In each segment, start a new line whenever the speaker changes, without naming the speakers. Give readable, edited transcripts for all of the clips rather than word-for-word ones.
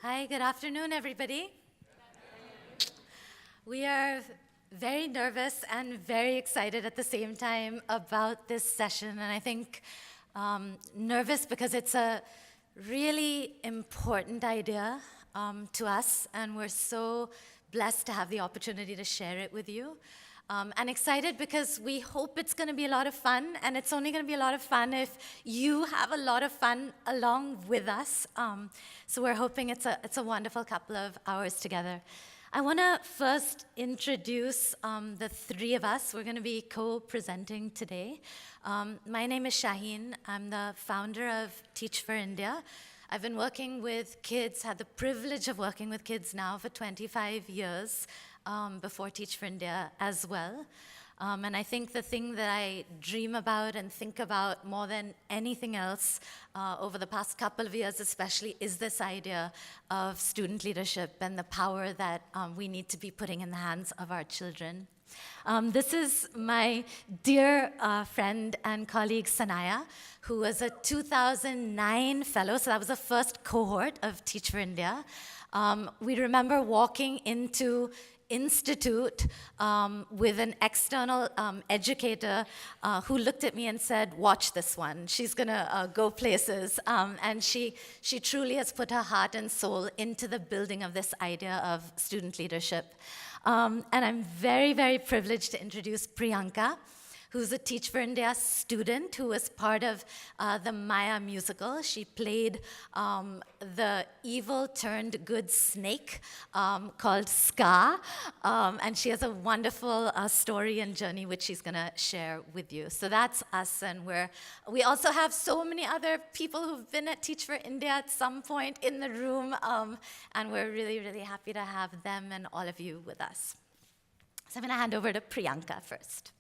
Hi, good afternoon, everybody. We are very nervous and very excited at the same time about this session. And I think nervous because it's a really important idea to us, and we're so blessed to have the opportunity to share it with you. And excited because we hope it's going to be a lot of fun, and it's only going to be a lot of fun if you have a lot of fun along with us. So we're hoping it's a wonderful couple of hours together. I want to first introduce the three of us. We're going to be co-presenting today. My name is Shaheen. I'm the founder of Teach for India. I've been working with kids, had the privilege of working with kids now for 25 years. Before Teach for India as well. And I think the thing that I dream about and think about more than anything else over the past couple of years especially is this idea of student leadership and the power that we need to be putting in the hands of our children. This is my dear friend and colleague Sanaya, who was a 2009 fellow, so that was the first cohort of Teach for India. We remember walking into institute with an external educator who looked at me and said, watch this one. She's going to go places. And she truly has put her heart and soul into the building of this idea of student leadership. And I'm very, very privileged to introduce Priyanka, who's a Teach for India student who was part of the Maya musical. She played the evil turned good snake called Scar, and she has a wonderful story and journey which she's going to share with you. So that's us, and we also have so many other people who've been at Teach for India at some point in the room, and we're really, really happy to have them and all of you with us. So I'm going to hand over to Priyanka first.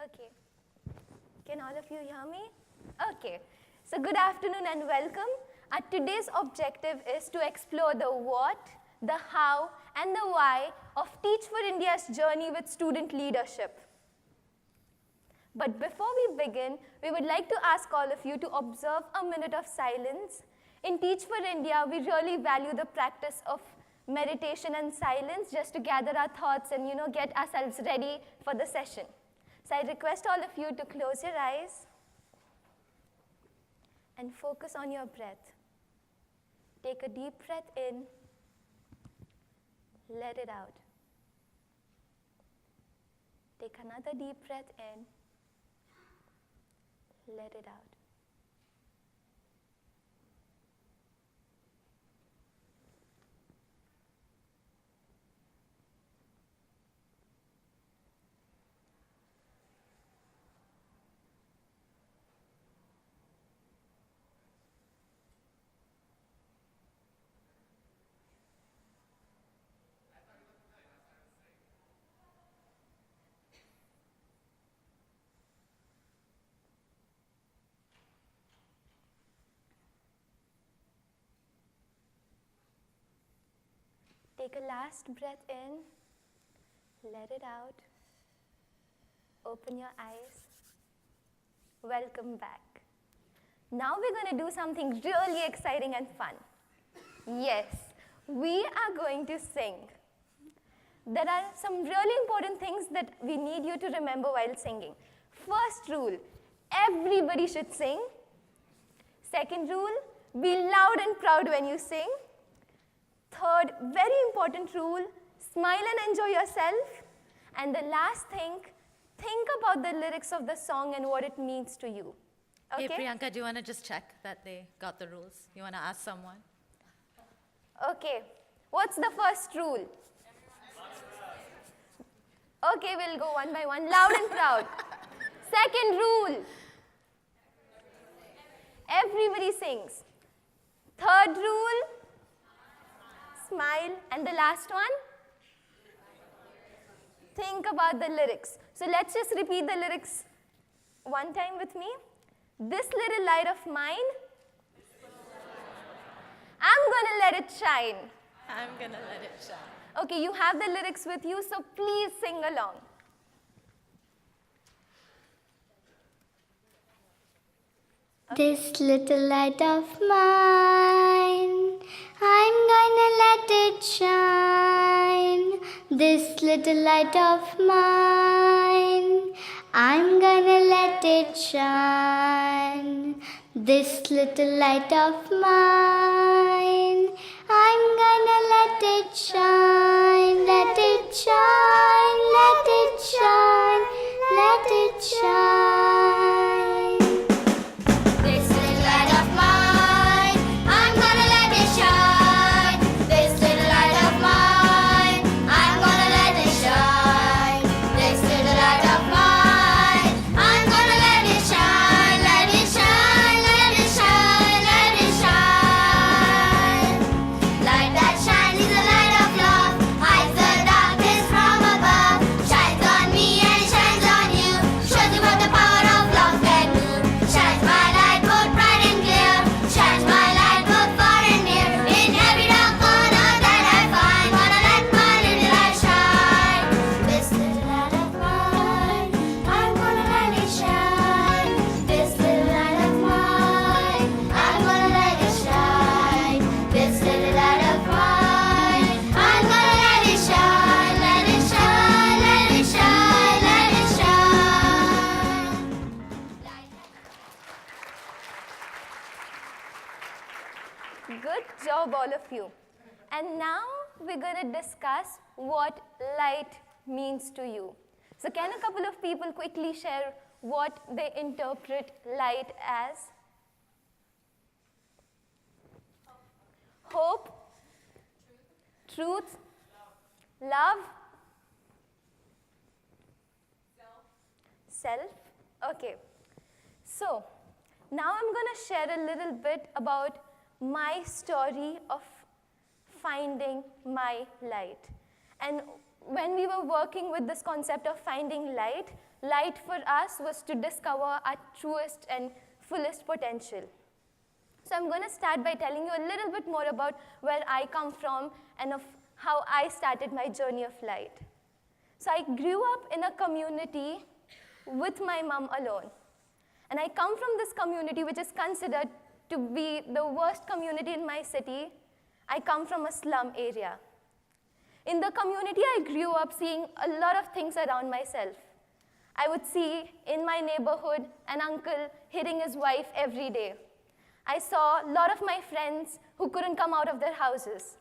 Okay. Can all of you hear me? Okay. So good afternoon and welcome. Today's objective is to explore the what, the how, and the why of Teach for India's journey with student leadership. But before we begin, we would like to ask all of you to observe a minute of silence. In Teach for India, we really value the practice of meditation and silence just to gather our thoughts and, get ourselves ready for the session. So I request all of you to close your eyes and focus on your breath. Take a deep breath in, let it out. Take another deep breath in, let it out. Take a last breath in, let it out, open your eyes, welcome back. Now we're going to do something really exciting and fun. Yes, we are going to sing. There are some really important things that we need you to remember while singing. First rule, everybody should sing. Second rule, be loud and proud when you sing. Third, very important rule, smile and enjoy yourself. And the last thing, think about the lyrics of the song and what it means to you. Okay?
Hey, Priyanka, do you want to just check that they got the rules? You want to ask someone?
Okay. What's the first rule? Okay, we'll go one by one. Loud and proud. Second rule. Everybody sings. Third rule. Smile. And the last one? Think about the lyrics. So let's just repeat the lyrics one time with me. This little light of mine, I'm gonna let it shine.
I'm gonna let it shine.
Okay, you have the lyrics with you, so please sing along.
This little light of mine, I'm gonna let it shine. This little light of mine, I'm gonna let it shine. This little light of mine, I'm gonna let it shine. Let it shine, let it shine, let it shine. This little light of mine, I'm gonna let it shine. This little light of mine, I'm gonna let it shine. This little light of mine, I'm gonna let it shine. Let it shine, let it shine, let it shine. Light that shines is a light of love, hides the darkness from above. Shines on me and it shines on you, shows you what the power of love can do. Shines my light both bright and clear, shines my light both far and near. In every dark corner that I find, wanna let my little light shine. This little light of mine, I'm gonna let it shine. This little light of mine, I'm gonna let it shine. This little light of mine, I'm gonna let it shine. Let it shine, let it shine, let it shine.
Good job, all of you. And now we're going to discuss what light means to you. So can a couple of people quickly share what they interpret light as? Hope, truth, love, self. Okay. So now I'm going to share a little bit about my story of finding my light. And when we were working with this concept of finding light, light for us was to discover our truest and fullest potential. So I'm going to start by telling you a little bit more about where I come from and of how I started my journey of light. So I grew up in a community with my mom alone. And I come from this community which is considered to be the worst community in my city. I come from a slum area. In the community, I grew up seeing a lot of things around myself. I would see in my neighborhood an uncle hitting his wife every day. I saw a lot of my friends who couldn't come out of their houses.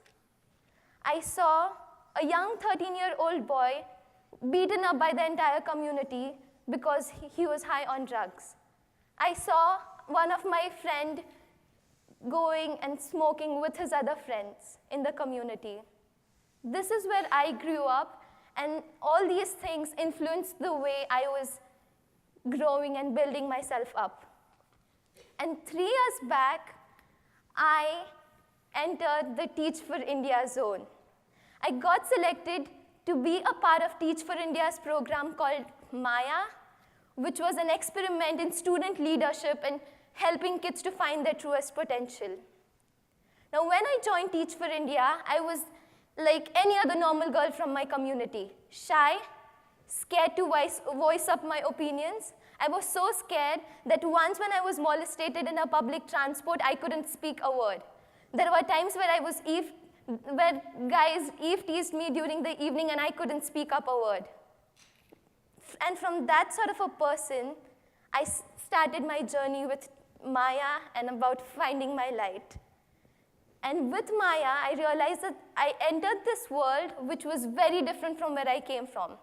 I saw a young 13-year-old boy beaten up by the entire community because he was high on drugs. I saw one of my friend going and smoking with his other friends in the community. This is where I grew up, and all these things influenced the way I was growing and building myself up. And 3 years back, I entered the Teach for India zone. I got selected to be a part of Teach for India's program called Maya, which was an experiment in student leadership and helping kids to find their truest potential. Now, when I joined Teach for India, I was like any other normal girl from my community, shy, scared to voice up my opinions. I was so scared that once when I was molested in a public transport, I couldn't speak a word. There were times where guys teased me during the evening and I couldn't speak up a word. And from that sort of a person, I started my journey with Maya and about finding my light. And with Maya, I realized that I entered this world which was very different from where I came from.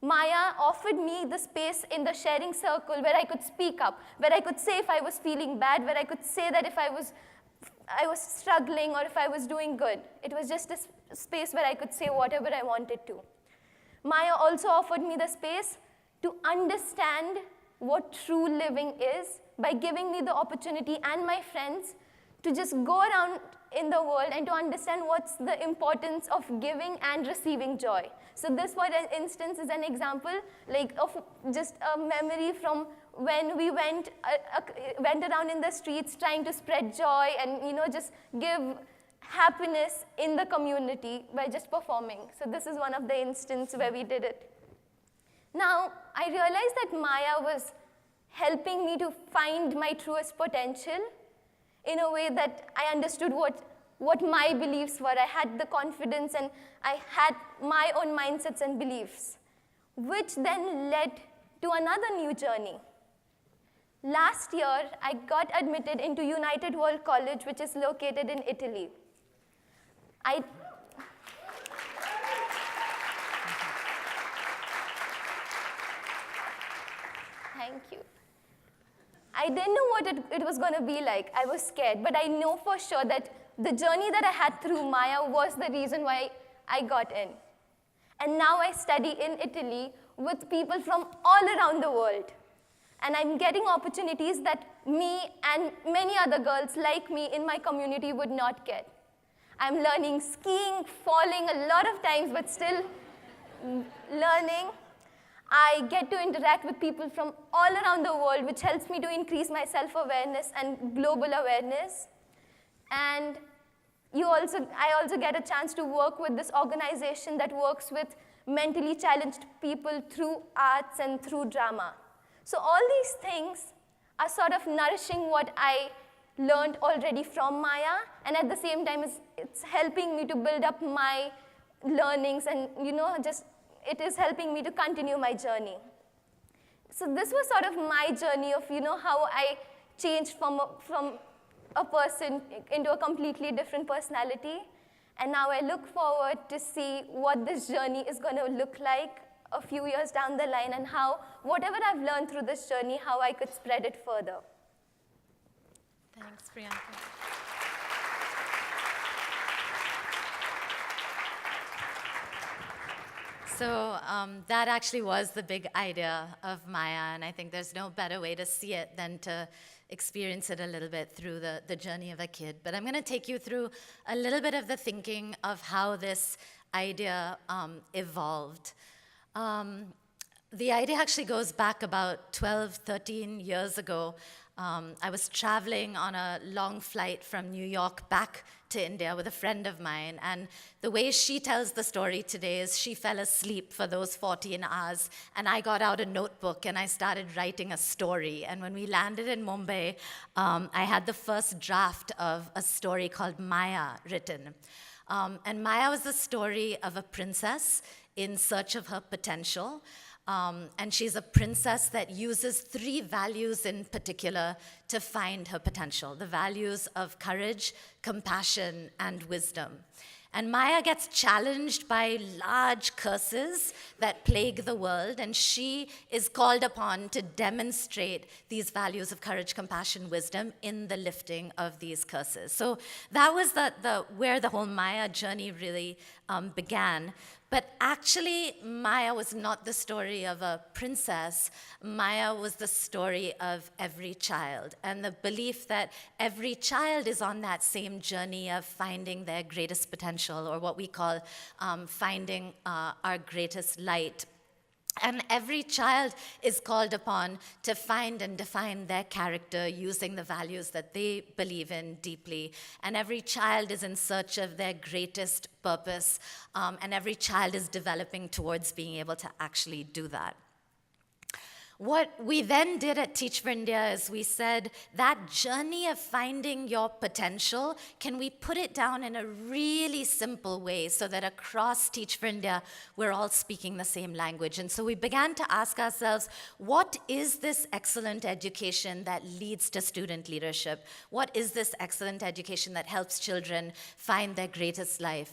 Maya offered me the space in the sharing circle where I could speak up, where I could say if I was feeling bad, where I could say that if I was struggling or if I was doing good. It was just a space where I could say whatever I wanted to. Maya also offered me the space to understand what true living is by giving me the opportunity and my friends to just go around in the world and to understand what's the importance of giving and receiving joy. So this, for instance, is an example like of just a memory from when we went around in the streets trying to spread joy and just give happiness in the community by just performing. So this is one of the instances where we did it. Now, I realized that Maya was helping me to find my truest potential in a way that I understood what my beliefs were. I had the confidence and I had my own mindsets and beliefs, which then led to another new journey. Last year, I got admitted into United World College, which is located in Italy. Thank you. I didn't know what it was going to be like. I was scared, but I know for sure that the journey that I had through Maya was the reason why I got in. And now I study in Italy with people from all around the world. And I'm getting opportunities that me and many other girls like me in my community would not get. I'm learning skiing, falling a lot of times, but still learning. I get to interact with people from all around the world, which helps me to increase my self-awareness and global awareness. And I also get a chance to work with this organization that works with mentally challenged people through arts and through drama. So all these things are sort of nourishing what I learned already from Maya, and at the same time, it's helping me to build up my learnings, and it is helping me to continue my journey. So this was sort of my journey of how I changed from a person into a completely different personality. And now I look forward to see what this journey is going to look like a few years down the line, and how whatever I've learned through this journey, how I could spread it further.
Thanks, Priyanka. So that actually was the big idea of Maya, and I think there's no better way to see it than to experience it a little bit through the journey of a kid. But I'm going to take you through a little bit of the thinking of how this idea evolved. The idea actually goes back about 12, 13 years ago. I was traveling on a long flight from New York back to India with a friend of mine, and the way she tells the story today is she fell asleep for those 14 hours, and I got out a notebook and I started writing a story. And when we landed in Mumbai, I had the first draft of a story called Maya written. And Maya was the story of a princess in search of her potential. And she's a princess that uses 3 values in particular to find her potential: the values of courage, compassion, and wisdom. And Maya gets challenged by large curses that plague the world, and she is called upon to demonstrate these values of courage, compassion, wisdom in the lifting of these curses. So that was where the whole Maya journey really began. But actually, Maya was not the story of a princess. Maya was the story of every child, and the belief that every child is on that same journey of finding their greatest potential, or what we call finding our greatest light. And every child is called upon to find and define their character using the values that they believe in deeply. And every child is in search of their greatest purpose, and every child is developing towards being able to actually do that. What we then did at Teach for India is we said that journey of finding your potential, can we put it down in a really simple way so that across Teach for India, we're all speaking the same language? And so we began to ask ourselves, what is this excellent education that leads to student leadership? What is this excellent education that helps children find their greatest light?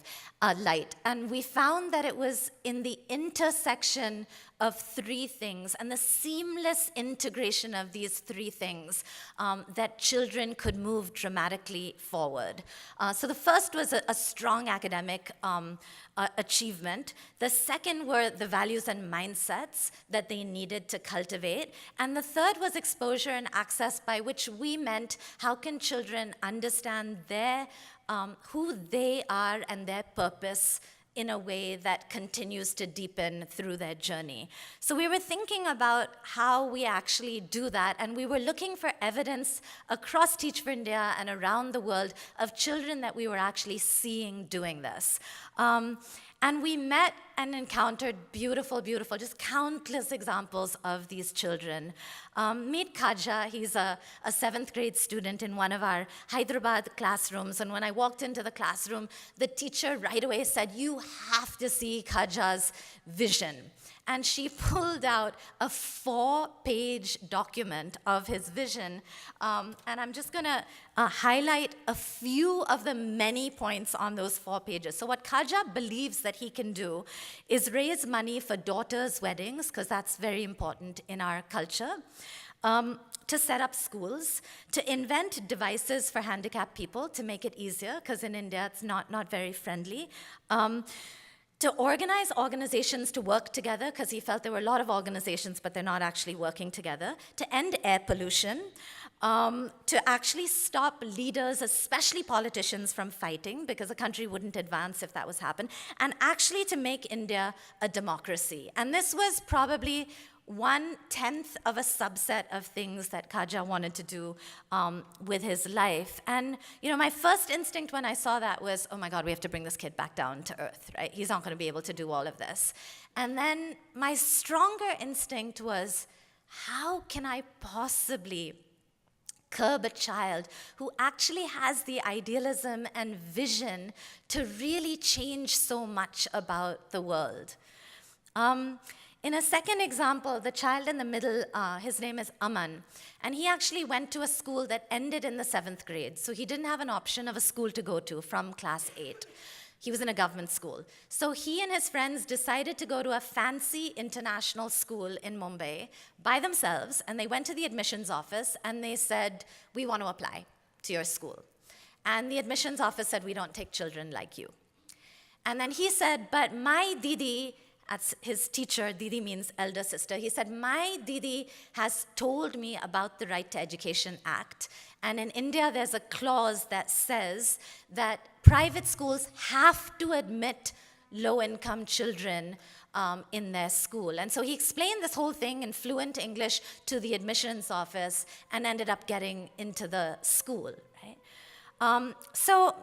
And we found that it was in the intersection of 3 things and the seamless integration of these 3 things that children could move dramatically forward. So the first was a strong academic achievement. The second were the values and mindsets that they needed to cultivate. And the third was exposure and access, by which we meant how can children understand who they are and their purpose in a way that continues to deepen through their journey. So we were thinking about how we actually do that, and we were looking for evidence across Teach for India and around the world of children that we were actually seeing doing this. And we met and encountered beautiful, beautiful, just countless examples of these children. Meet Kaja, he's a 7th grade student in one of our Hyderabad classrooms. And when I walked into the classroom, the teacher right away said, "You have to see Kaja's vision." And she pulled out a 4-page document of his vision. And I'm just going to highlight a few of the many points on those 4 pages. So what Kaja believes that he can do is raise money for daughters' weddings, because that's very important in our culture, to set up schools, to invent devices for handicapped people to make it easier, because in India it's not very friendly, to organize organizations to work together, because he felt there were a lot of organizations, but they're not actually working together, to end air pollution, to actually stop leaders, especially politicians, from fighting, because the country wouldn't advance if that was happen, and actually to make India a democracy. And this was probably 1/10 of a subset of things that Kaja wanted to do with his life. And my first instinct when I saw that was, oh my God, we have to bring this kid back down to earth, right? He's not going to be able to do all of this. And then my stronger instinct was, how can I possibly curb a child who actually has the idealism and vision to really change so much about the world? In a second example, the child in the middle, his name is Aman, and he actually went to a school that ended in the 7th grade, so he didn't have an option of a school to go to from class 8. He was in a government school. So he and his friends decided to go to a fancy international school in Mumbai by themselves, and they went to the admissions office, and they said, "We want to apply to your school." And the admissions office said, "We don't take children like you." And then he said, "But my Didi," as his teacher, Didi means elder sister, he said, "My Didi has told me about the Right to Education Act. And in India, there's a clause that says that private schools have to admit low-income children in their school." And so he explained this whole thing in fluent English to the admissions office and ended up getting into the school, right? So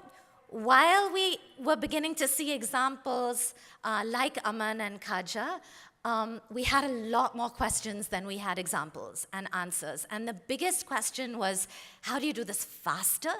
while we were beginning to see examples like Aman and Kaja, we had a lot more questions than we had examples and answers. And the biggest question was, how do you do this faster?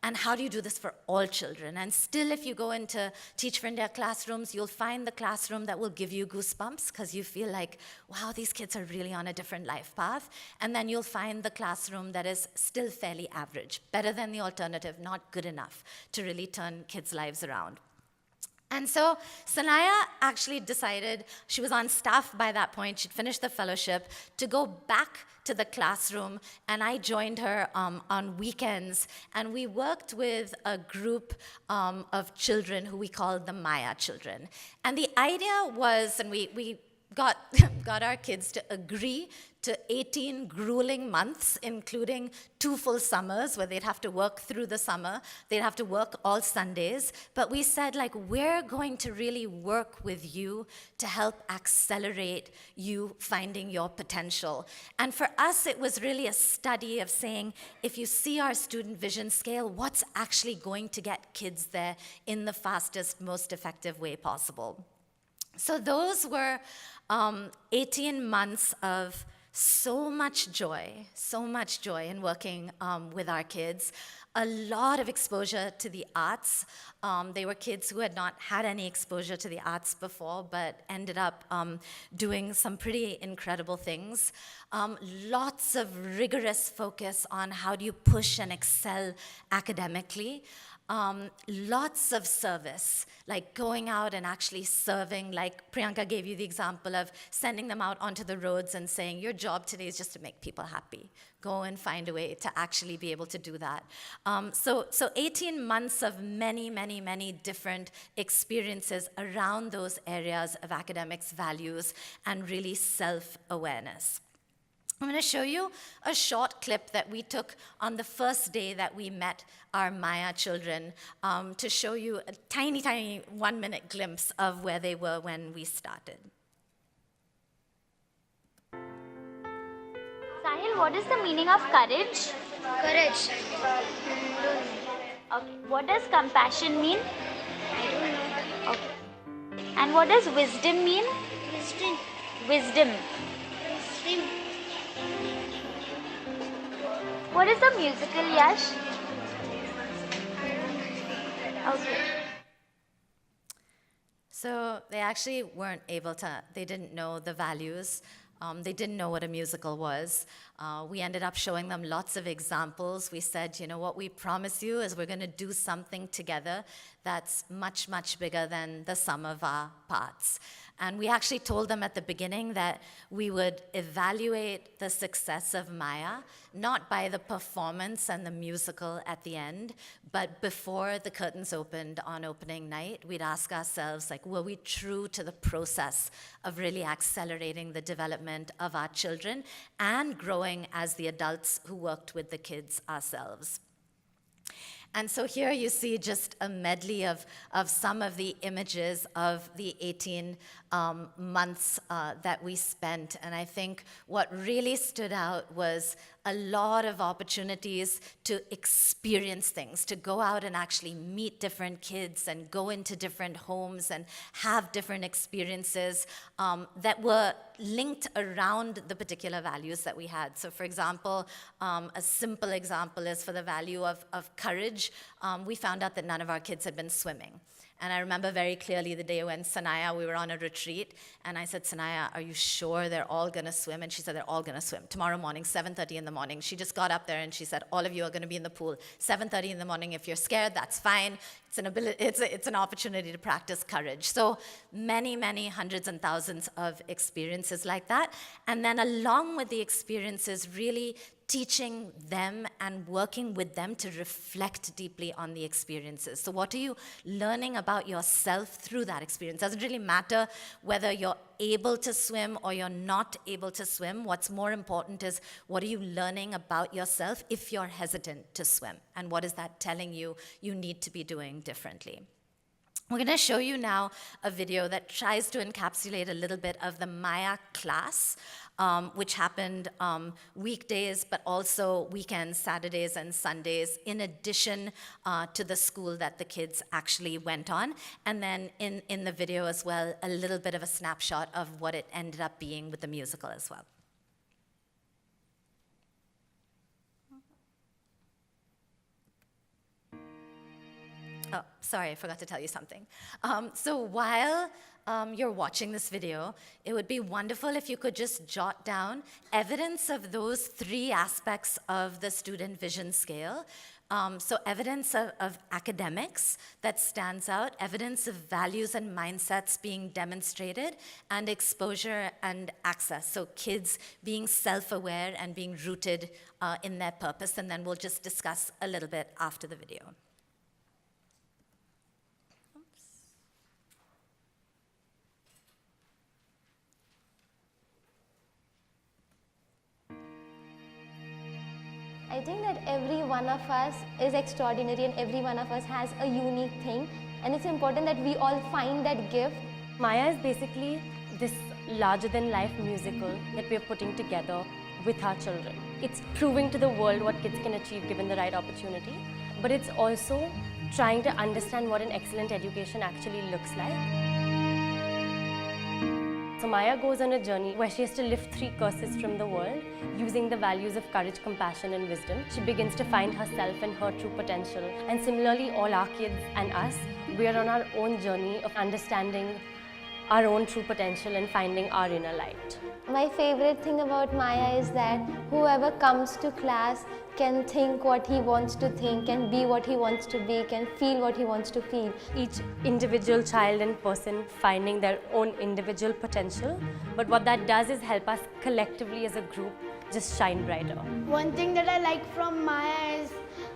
And how do you do this for all children? And still, if you go into Teach for India classrooms, you'll find the classroom that will give you goosebumps, because you feel like, wow, these kids are really on a different life path. And then you'll find the classroom that is still fairly average, better than the alternative, not good enough to really turn kids' lives around. And so Sanaya actually decided, she was on staff by that point, she'd finished the fellowship, to go back to the classroom, and I joined her on weekends, and we worked with a group of children who we called the Maya children. And the idea was, and we got our kids to agree to 18 grueling months, including 2 full summers where they'd have to work through the summer. They'd have to work all Sundays. But we said, we're going to really work with you to help accelerate you finding your potential. And for us, it was really a study of saying, if you see our student vision scale, what's actually going to get kids there in the fastest, most effective way possible? So those were 18 months of so much joy in working with our kids. A lot of exposure to the arts. They were kids who had not had any exposure to the arts before, but ended up doing some pretty incredible things. Lots of rigorous focus on how do you push and excel academically. Lots of service, like going out and actually serving, like Priyanka gave you the example of sending them out onto the roads and saying, your job today is just to make people happy. Go and find a way to actually be able to do that. So 18 months of many, many, many different experiences around those areas of academics, values, and really self-awareness. I'm going to show you a short clip that we took on the first day that we met our Maya children to show you a tiny, tiny 1-minute glimpse of where they were when we started.
Sahil, what is the meaning of courage?
Courage.
Okay. What does compassion mean?
I don't know.
Okay. And what does wisdom mean?
Wisdom.
Wisdom.
Wisdom.
What is a musical, Yash? Okay.
So they actually weren't able to, they didn't know the values. They didn't know what a musical was. We ended up showing them lots of examples. We said, you know, what we promise you is we're going to do something together that's much, much bigger than the sum of our parts. And we actually told them at the beginning that we would evaluate the success of Maya, not by the performance and the musical at the end, but before the curtains opened on opening night, we'd ask ourselves, like, were we true to the process of really accelerating the development of our children and growing as the adults who worked with the kids ourselves? And so here you see just a medley of some of the images of the 18 months that we spent. And I think what really stood out was a lot of opportunities to experience things, to go out and actually meet different kids and go into different homes and have different experiences that were linked around the particular values that we had. So for example, a simple example is for the value of courage. We found out that none of our kids had been swimming. And I remember very clearly the day when Sanaya, we were on a retreat, and I said, Sanaya, are you sure they're all going to swim? And she said, they're all going to swim. Tomorrow morning, 7:30 in the morning. She just got up there and she said, all of you are going to be in the pool. 7:30 in the morning. If you're scared, that's fine. It's an opportunity to practice courage. So many, many hundreds and thousands of experiences like that. And then along with the experiences, really teaching them and working with them to reflect deeply on the experiences. So what are you learning about yourself through that experience? It doesn't really matter whether you're able to swim or you're not able to swim. What's more important is what are you learning about yourself if you're hesitant to swim? And what is that telling you you need to be doing differently? We're going to show you now a video that tries to encapsulate a little bit of the Maya class, which happened weekdays, but also weekends, Saturdays and Sundays, in addition to the school that the kids actually went on. And then in the video as well, a little bit of a snapshot of what it ended up being with the musical as well. Oh, sorry, I forgot to tell you something. So while you're watching this video, it would be wonderful if you could just jot down evidence of those three aspects of the student vision scale. So evidence of academics that stands out, evidence of values and mindsets being demonstrated, and exposure and access. So kids being self-aware and being rooted in their purpose. And then we'll just discuss a little bit after the video.
I think that every one of us is extraordinary and every one of us has a unique thing, and it's important that we all find that gift.
Maya is basically this larger-than-life musical that we're putting together with our children. It's proving to the world what kids can achieve given the right opportunity, but it's also trying to understand what an excellent education actually looks like. So Maya goes on a journey where she has to lift 3 curses from the world using the values of courage, compassion and wisdom. She begins to find herself and her true potential. And similarly, all our kids and us, we are on our own journey of understanding our own true potential and finding our inner light.
My favorite thing about Maya is that whoever comes to class can think what he wants to think, can be what he wants to be, can feel what he wants to feel.
Each individual child and person finding their own individual potential, but what that does is help us collectively as a group just shine brighter.
One thing that I like from Maya is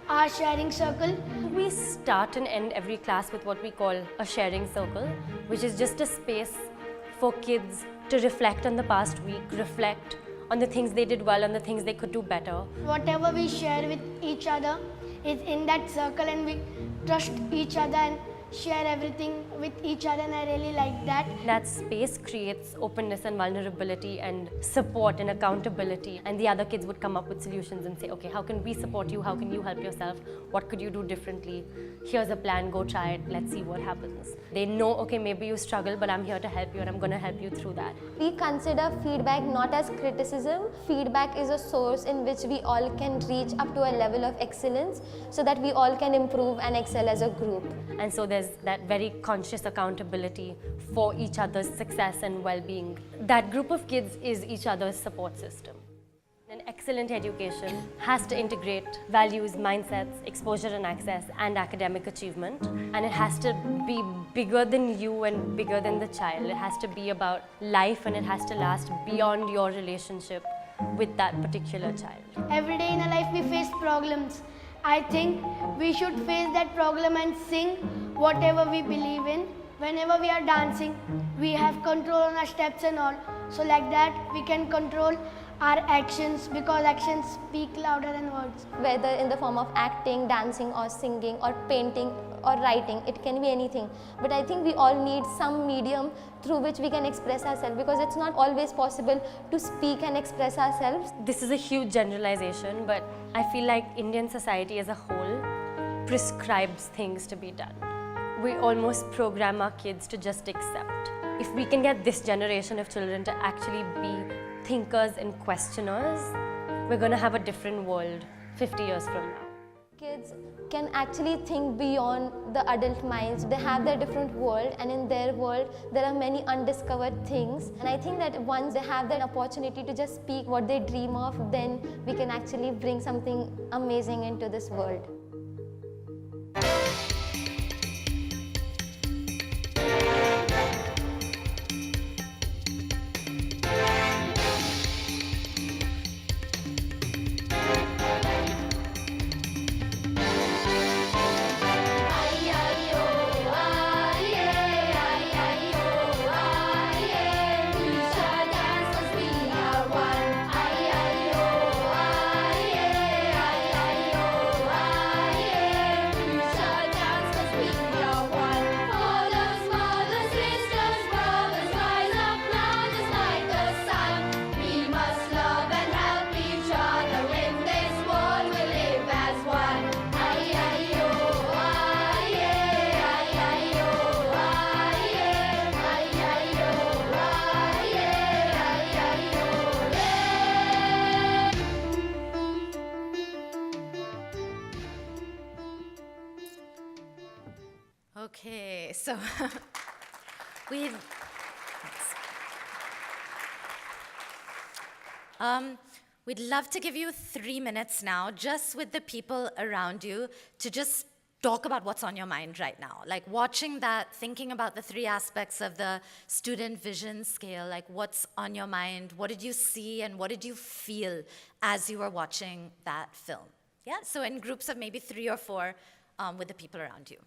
our sharing circle.
We start and end every class with what we call a sharing circle, which is just a space for kids to reflect on the past week, reflect on the things they did well and the things they could do better.
Whatever we share with each other is in that circle, and we trust each other and share everything with each other, and I really like that.
That space creates openness and vulnerability and support and accountability. And the other kids would come up with solutions and say, okay, how can we support you? How can you help yourself? What could you do differently? Here's a plan, go try it, let's see what happens. They know, okay, maybe you struggle, but I'm here to help you and I'm going to help you through that.
We consider feedback not as criticism. Feedback is a source in which we all can reach up to a level of excellence so that we all can improve and excel as a group.
And so there's that very conscious accountability for each other's success and well-being. That group of kids is each other's support system. An excellent education has to integrate values, mindsets, exposure and access, and academic achievement. And it has to be bigger than you and bigger than the child. It has to be about life, and it has to last beyond your relationship with that particular child.
Every day in our life we face problems. I think we should face that problem and sing whatever we believe in. Whenever we are dancing, we have control on our steps and all. So like that, we can control our actions, because actions speak louder than words.
Whether in the form of acting, dancing or singing or painting or writing, it can be anything. But I think we all need some medium through which we can express ourselves, because it's not always possible to speak and express ourselves.
This is a huge generalization, but I feel like Indian society as a whole prescribes things to be done. We almost program our kids to just accept. If we can get this generation of children to actually be thinkers and questioners, we're going to have a different world 50 years from now.
Kids can actually think beyond the adult minds. They have their different world, and in their world there are many undiscovered things. And I think that once they have that opportunity to just speak what they dream of, then we can actually bring something amazing into this world.
Okay, so we'd we'd love to give you 3 minutes now, just with the people around you, to just talk about what's on your mind right now. Like watching that, thinking about the 3 aspects of the student vision scale, like what's on your mind, what did you see and what did you feel as you were watching that film? Yeah, so in groups of maybe 3 or 4 with the people around you.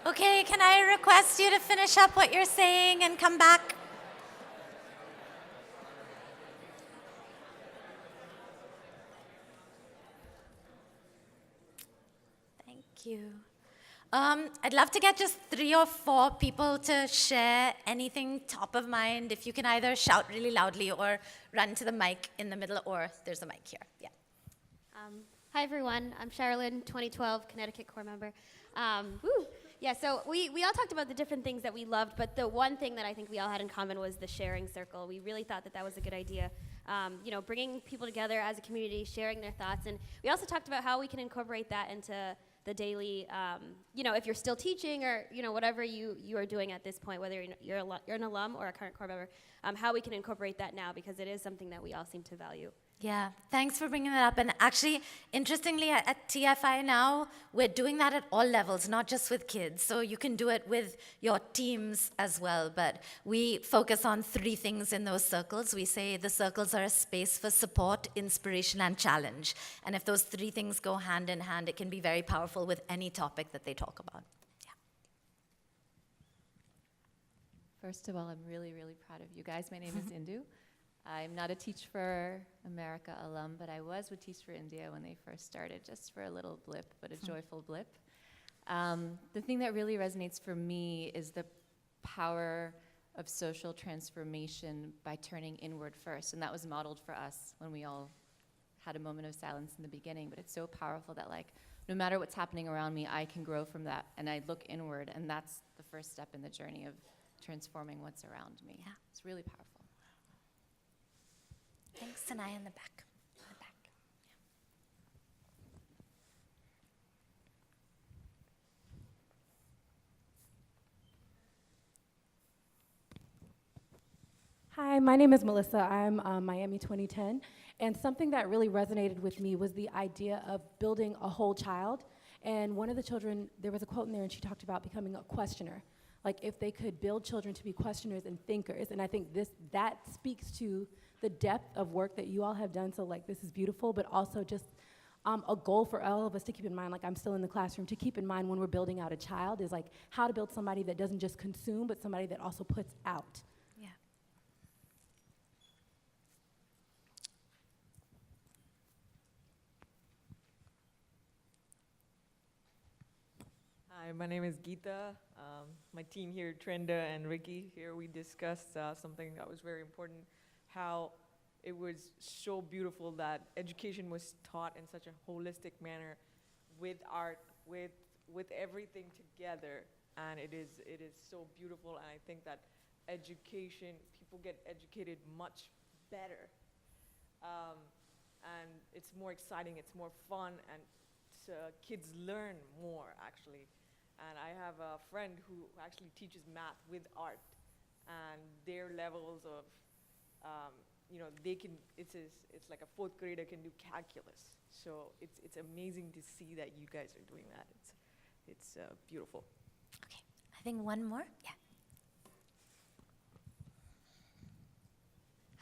Okay, can I request you to finish up what you're saying and come back? Thank you. I'd love to get just 3 or 4 people to share anything top of mind. If you can either shout really loudly or run to the mic in the middle, or there's a mic here. Yeah.
Hi, everyone. I'm Sherilyn, 2012 Connecticut Core member. Woo. Yeah, so we all talked about the different things that we loved, but the one thing that I think we all had in common was the sharing circle. We really thought that that was a good idea. Bringing people together as a community, sharing their thoughts, and we also talked about how we can incorporate that into the daily, if you're still teaching or, whatever you are doing at this point, whether you're an alum or a current core member, how we can incorporate that now, because it is something that we all seem to value.
Yeah, thanks for bringing that up. And actually, interestingly, at TFI now, we're doing that at all levels, not just with kids. So you can do it with your teams as well. But we focus on 3 things in those circles. We say the circles are a space for support, inspiration, and challenge. And if those 3 things go hand in hand, it can be very powerful with any topic that they talk about. Yeah.
First of all, I'm really, really proud of you guys. My name is Indu. I'm not a Teach for America alum, but I was with Teach for India when they first started, just for a little blip, but a joyful blip. The thing that really resonates for me is the power of social transformation by turning inward first, and that was modeled for us when we all had a moment of silence in the beginning, but it's so powerful that no matter what's happening around me, I can grow from that, and I look inward, and that's the first step in the journey of transforming what's around me.
Yeah.
It's really powerful.
Thanks, Sanaya in the back. In the back.
Hi, my name is Melissa. I'm Miami 2010. And something that really resonated with me was the idea of building a whole child. And one of the children, there was a quote in there, and she talked about becoming a questioner. Like if they could build children to be questioners and thinkers. And I think that speaks to the depth of work that you all have done. So this is beautiful, but also just a goal for all of us to keep in mind, I'm still in the classroom, to keep in mind when we're building out a child is how to build somebody that doesn't just consume, but somebody that also puts out.
Yeah.
Hi, my name is Geeta. My team here, Trenda and Ricky, here we discussed something that was very important, how it was so beautiful that education was taught in such a holistic manner with art, with everything together, and it is so beautiful, and I think that education, people get educated much better, and it's more exciting, it's more fun, and kids learn more, actually. And I have a friend who actually teaches math with art, and their levels of, they can, it's like a 4th grader can do calculus. So it's amazing to see that you guys are doing that. It's beautiful.
Okay, I think one more. Yeah.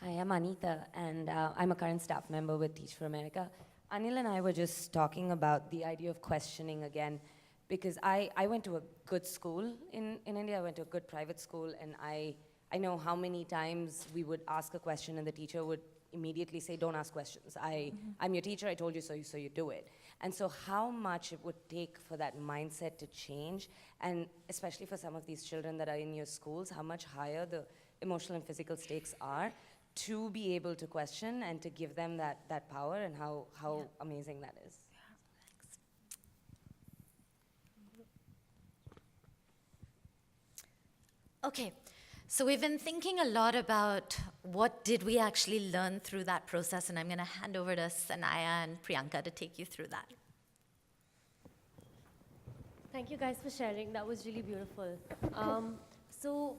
Hi, I'm Anita, and I'm a current staff member with Teach for America. Anil and I were just talking about the idea of questioning again, because I went to a good school in India. I went to a good private school, and I know how many times we would ask a question and the teacher would immediately say, don't ask questions. I'm your teacher, I told you so you do it. And so how much it would take for that mindset to change, and especially for some of these children that are in your schools, how much higher the emotional and physical stakes are to be able to question and to give them that power, and how amazing that is.
Okay, so we've been thinking a lot about what did we actually learn through that process, and I'm going to hand over to Sanaya and Priyanka to take you through that.
Thank you guys for sharing. That was really beautiful. So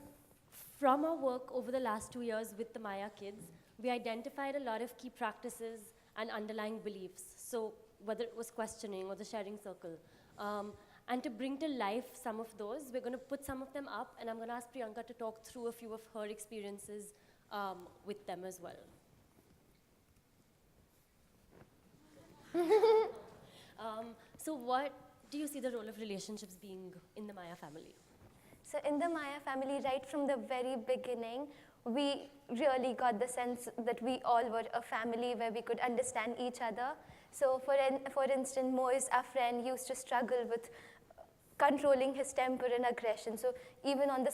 from our work over the last 2 years with the Maya kids, we identified a lot of key practices and underlying beliefs. So whether it was questioning or the sharing circle. And to bring to life some of those, we're going to put some of them up, and I'm going to ask Priyanka to talk through a few of her experiences with them as well. So do you see the role of relationships being in the Maya family?
So in the Maya family, right from the very beginning, we really got the sense that we all were a family where we could understand each other. So for instance, Moise, our friend, used to struggle with controlling his temper and aggression. So even on the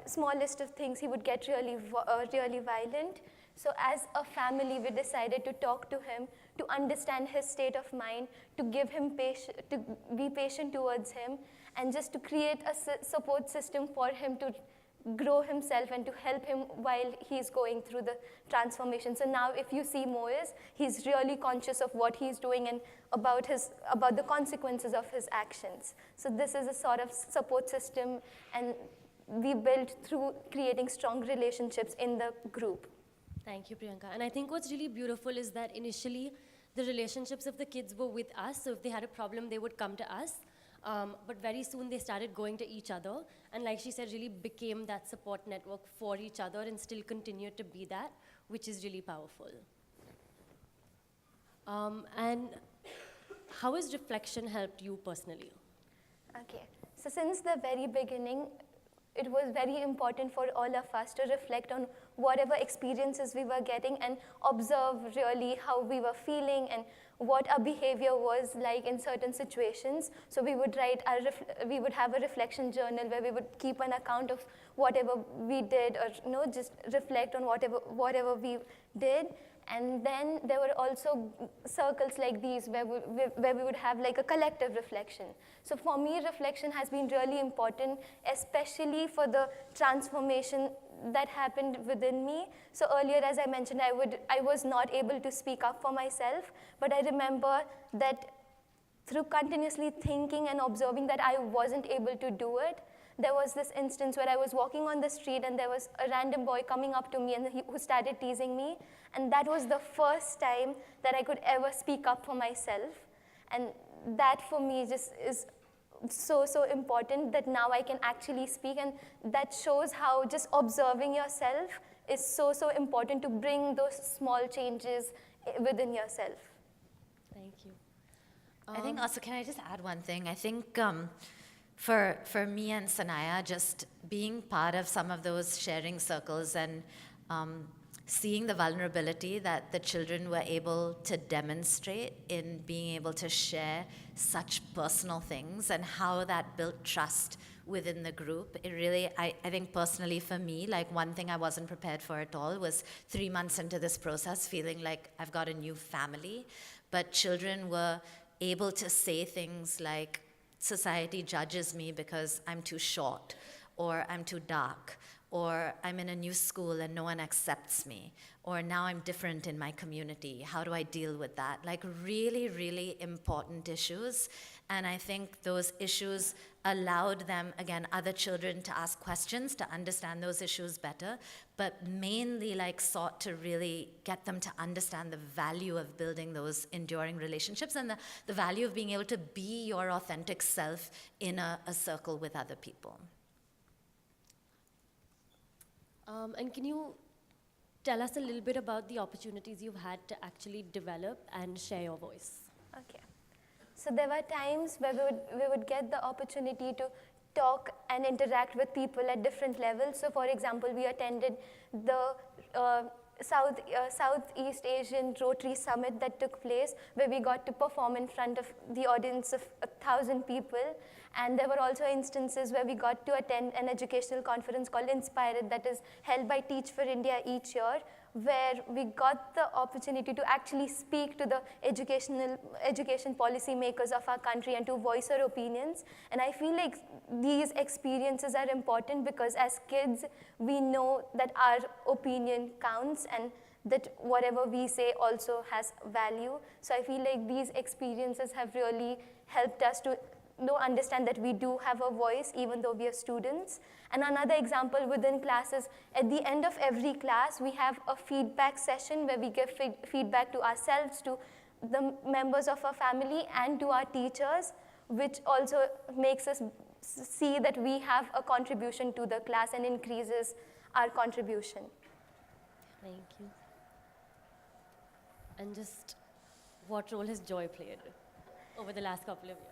smallest of things, he would get really violent. So as a family, we decided to talk to him, to understand his state of mind, to give him to be patient towards him, and just to create a support system for him to grow himself and to help him while he's going through the transformation. So now if you see Moise, he's really conscious of what he's doing and about the consequences of his actions. So this is a sort of support system, and we built through creating strong relationships in the group.
Thank you, Priyanka. And I think what's really beautiful is that initially the relationships of the kids were with us. So if they had a problem, they would come to us. But very soon they started going to each other. And like she said, really became that support network for each other and still continue to be that, which is really powerful. And how has reflection helped you personally?
Okay, so since the very beginning, it was very important for all of us to reflect on whatever experiences we were getting and observe really how we were feeling and what our behavior was like in certain situations. So we would we would have a reflection journal where we would keep an account of whatever we did, or just reflect on whatever we did. And then there were also circles like these where we would have like a collective reflection. So for me, reflection has been really important, especially for the transformation that happened within me. So earlier, as I mentioned, I was not able to speak up for myself, but I remember that through continuously thinking and observing that I wasn't able to do it, there was this instance where I was walking on the street and there was a random boy coming up to me and who started teasing me. And that was the first time that I could ever speak up for myself. And that for me just is so important that now I can actually speak, and that shows how just observing yourself is so important to bring those small changes within yourself.
Thank you.
I think also, can I just add one thing? I think for me and Sanaya, just being part of some of those sharing circles and seeing the vulnerability that the children were able to demonstrate in being able to share such personal things and how that built trust within the group. It really, I think personally for me, like one thing I wasn't prepared for at all was 3 months into this process feeling like I've got a new family, but children were able to say things like, society judges me because I'm too short, or I'm too dark, or I'm in a new school and no one accepts me, or now I'm different in my community. How do I deal with that? Like really, really important issues. And I think those issues allowed them, again, other children to ask questions, to understand those issues better, but mainly like sought to really get them to understand the value of building those enduring relationships and the value of being able to be your authentic self in a circle with other people.
And can you tell us a little bit about the opportunities you've had to actually develop and share your voice?
Okay. So there were times where we would get the opportunity to talk and interact with people at different levels. So for example, we attended the Southeast Asian Rotary Summit that took place, where we got to perform in front of the audience of 1,000 people. And there were also instances where we got to attend an educational conference called Inspire It that is held by Teach for India each year, where we got the opportunity to actually speak to the education policy makers of our country and to voice our opinions. And I feel like these experiences are important because as kids, we know that our opinion counts and that whatever we say also has value. So I feel like these experiences have really helped us to understand that we do have a voice even though we are students. And another example within classes, at the end of every class, we have a feedback session where we give feedback to ourselves, to the members of our family, and to our teachers, which also makes us see that we have a contribution to the class and increases our contribution.
Thank you. And just what role has joy played over the last couple of years?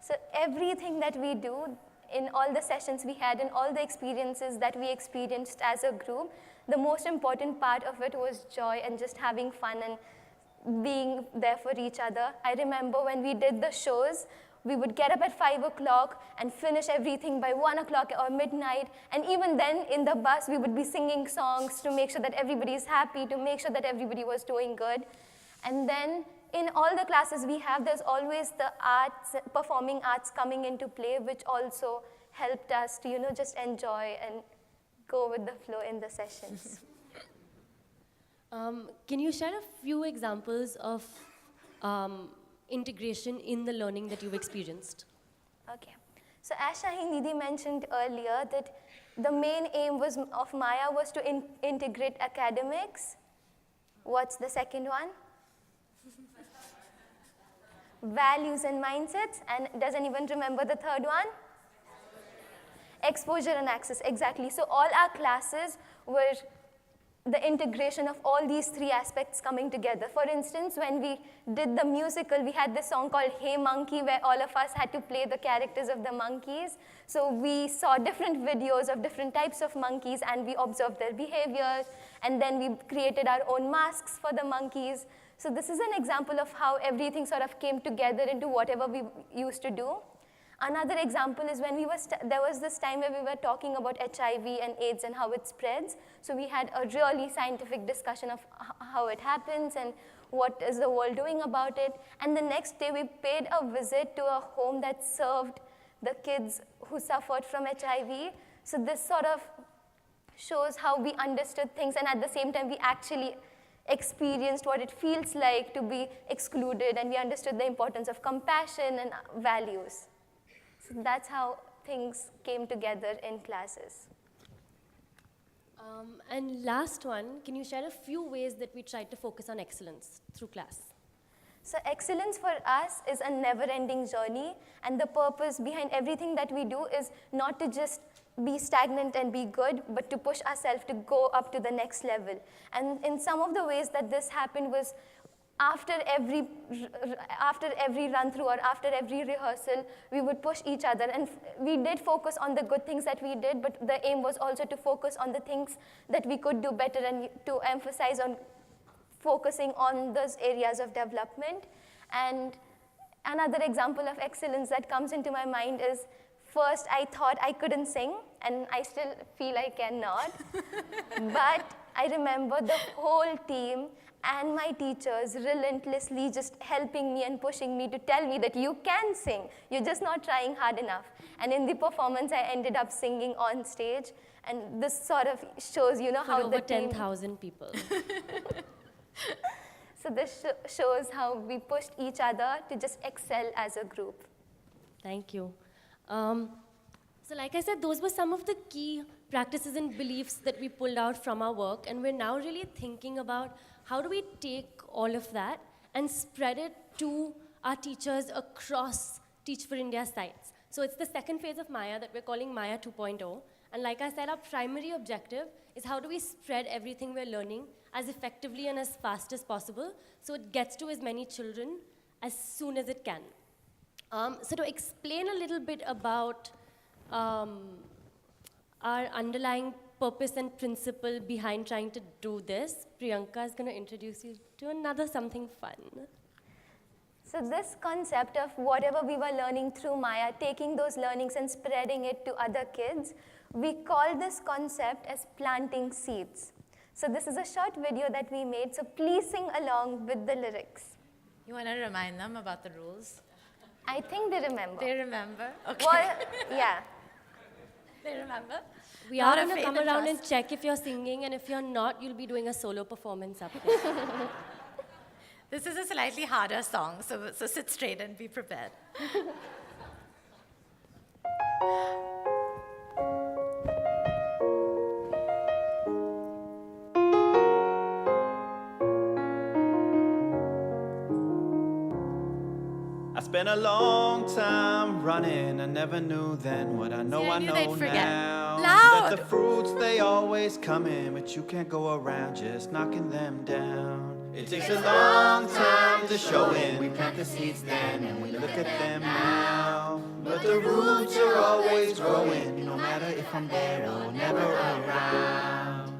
So everything that we do in all the sessions we had and all the experiences that we experienced as a group, the most important part of it was joy and just having fun and being there for each other. I remember when we did the shows, we would get up at 5 o'clock and finish everything by 1 o'clock or midnight. And even then, in the bus, we would be singing songs to make sure that everybody is happy, to make sure that everybody was doing good. And then in all the classes we have, there's always the arts, performing arts coming into play, which also helped us to, just enjoy and go with the flow in the sessions.
Can you share a few examples of integration in the learning that you've experienced?
Okay. So as Shaheen Didi mentioned earlier, that the main aim of Maya was to integrate academics. What's the second one? Values and mindsets. And does anyone remember the third one? Exposure and access, exactly. So all our classes were the integration of all these three aspects coming together. For instance, when we did the musical, we had this song called Hey Monkey, where all of us had to play the characters of the monkeys. So we saw different videos of different types of monkeys, and we observed their behaviors, and then we created our own masks for the monkeys. So this is an example of how everything sort of came together into whatever we used to do. Another example is when there was this time where we were talking about HIV and AIDS and how it spreads. So we had a really scientific discussion of how it happens and what is the world doing about it. And the next day we paid a visit to a home that served the kids who suffered from HIV. So this sort of shows how we understood things, and at the same time we actually experienced what it feels like to be excluded, and we understood the importance of compassion and values. So that's how things came together in classes.
And last one, can you share a few ways that we tried to focus on excellence through class?
So excellence for us is a never-ending journey, and the purpose behind everything that we do is not to just be stagnant and be good, but to push ourselves to go up to the next level. And in some of the ways that this happened was after every run-through or after every rehearsal, we would push each other. And we did focus on the good things that we did, but the aim was also to focus on the things that we could do better and to emphasize on focusing on those areas of development. And another example of excellence that comes into my mind is, first I thought I couldn't sing, and I still feel I cannot. But I remember the whole team and my teachers relentlessly just helping me and pushing me to tell me that you can sing, you're just not trying hard enough. And in the performance, I ended up singing on stage, and this sort of shows, how
over
the team...
10,000 people.
So this shows how we pushed each other to just excel as a group.
Thank you. So like I said, those were some of the key practices and beliefs that we pulled out from our work, and we're now really thinking about how do we take all of that and spread it to our teachers across Teach for India sites. So it's the second phase of Maya that we're calling Maya 2.0. And like I said, our primary objective is how do we spread everything we're learning as effectively and as fast as possible so it gets to as many children as soon as it can. So to explain a little bit about our underlying purpose and principle behind trying to do this, Priyanka is going to introduce you to another something fun.
So this concept of whatever we were learning through Maya, taking those learnings and spreading it to other kids, we call this concept as planting seeds. So this is a short video that we made, so please sing along with the lyrics.
You want to remind them about the rules?
I think they remember.
They remember? Okay.
Well, yeah.
They remember?
We are going to come around and check if you're singing, and if you're not, you'll be doing a solo performance up here.
This is a slightly harder song, so sit straight and be prepared.
I spent a long time running, I never knew then what I know.
See, I knew they'd forget.
Now.
Loud!
That the fruits, they always come in, but you can't go around just knocking them down. It takes a long time to show in. We plant the seeds then and we look at them now. But the roots are always growing, no matter if I'm there or never around.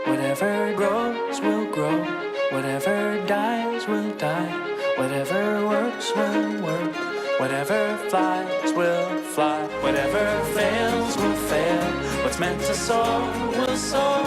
Whatever grows will grow, whatever dies will die, whatever works will work, whatever flies will fly, whatever fails will fail, what's meant to soar will soar.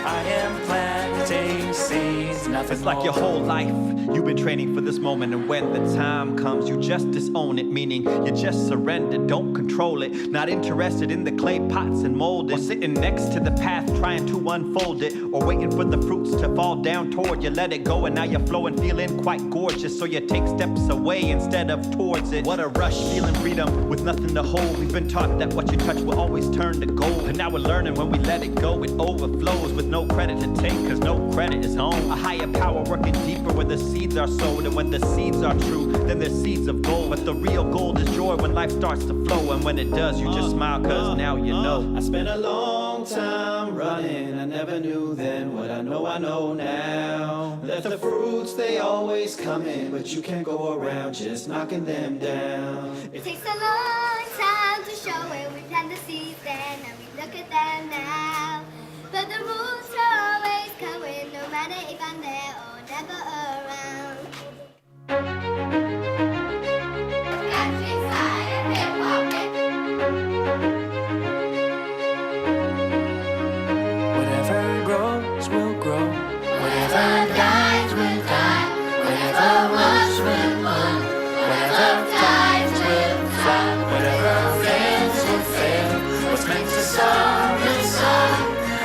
I am planting seeds, nothing
It's like your whole life you've been training for this moment, and when the time comes you just disown it, meaning you just surrender, don't control it, not interested in the clay pots and mold it, or sitting next to the path trying to unfold it, or waiting for the fruits to fall down toward you. Let it go and now you're flowing, feeling quite gorgeous, so you take steps away instead of towards it. What a rush, feeling freedom with nothing to hold. We've been taught that what you touch will always turn to gold, and now we're learning when we let it go it overflows, with no credit to take cause no credit is home. A higher power working deeper where the seeds are sowed, and when the seeds are true then they're seeds of gold. But the real gold is joy when life starts to flow, and when it does you just smile cause now you know. I spent a long time running, I never knew then what I know now. That the fruits they always come in, but you can't go around just knocking them down.
It takes a long time to show where we plant the seeds then and we look at them now. But the roots are always coming, no matter if I'm there or never around. Countryside and hip-hop.
Whatever grows will grow, whatever dies will die, whatever works will work, whatever flies will fly, whatever fails will fail, what's meant to soar will soar.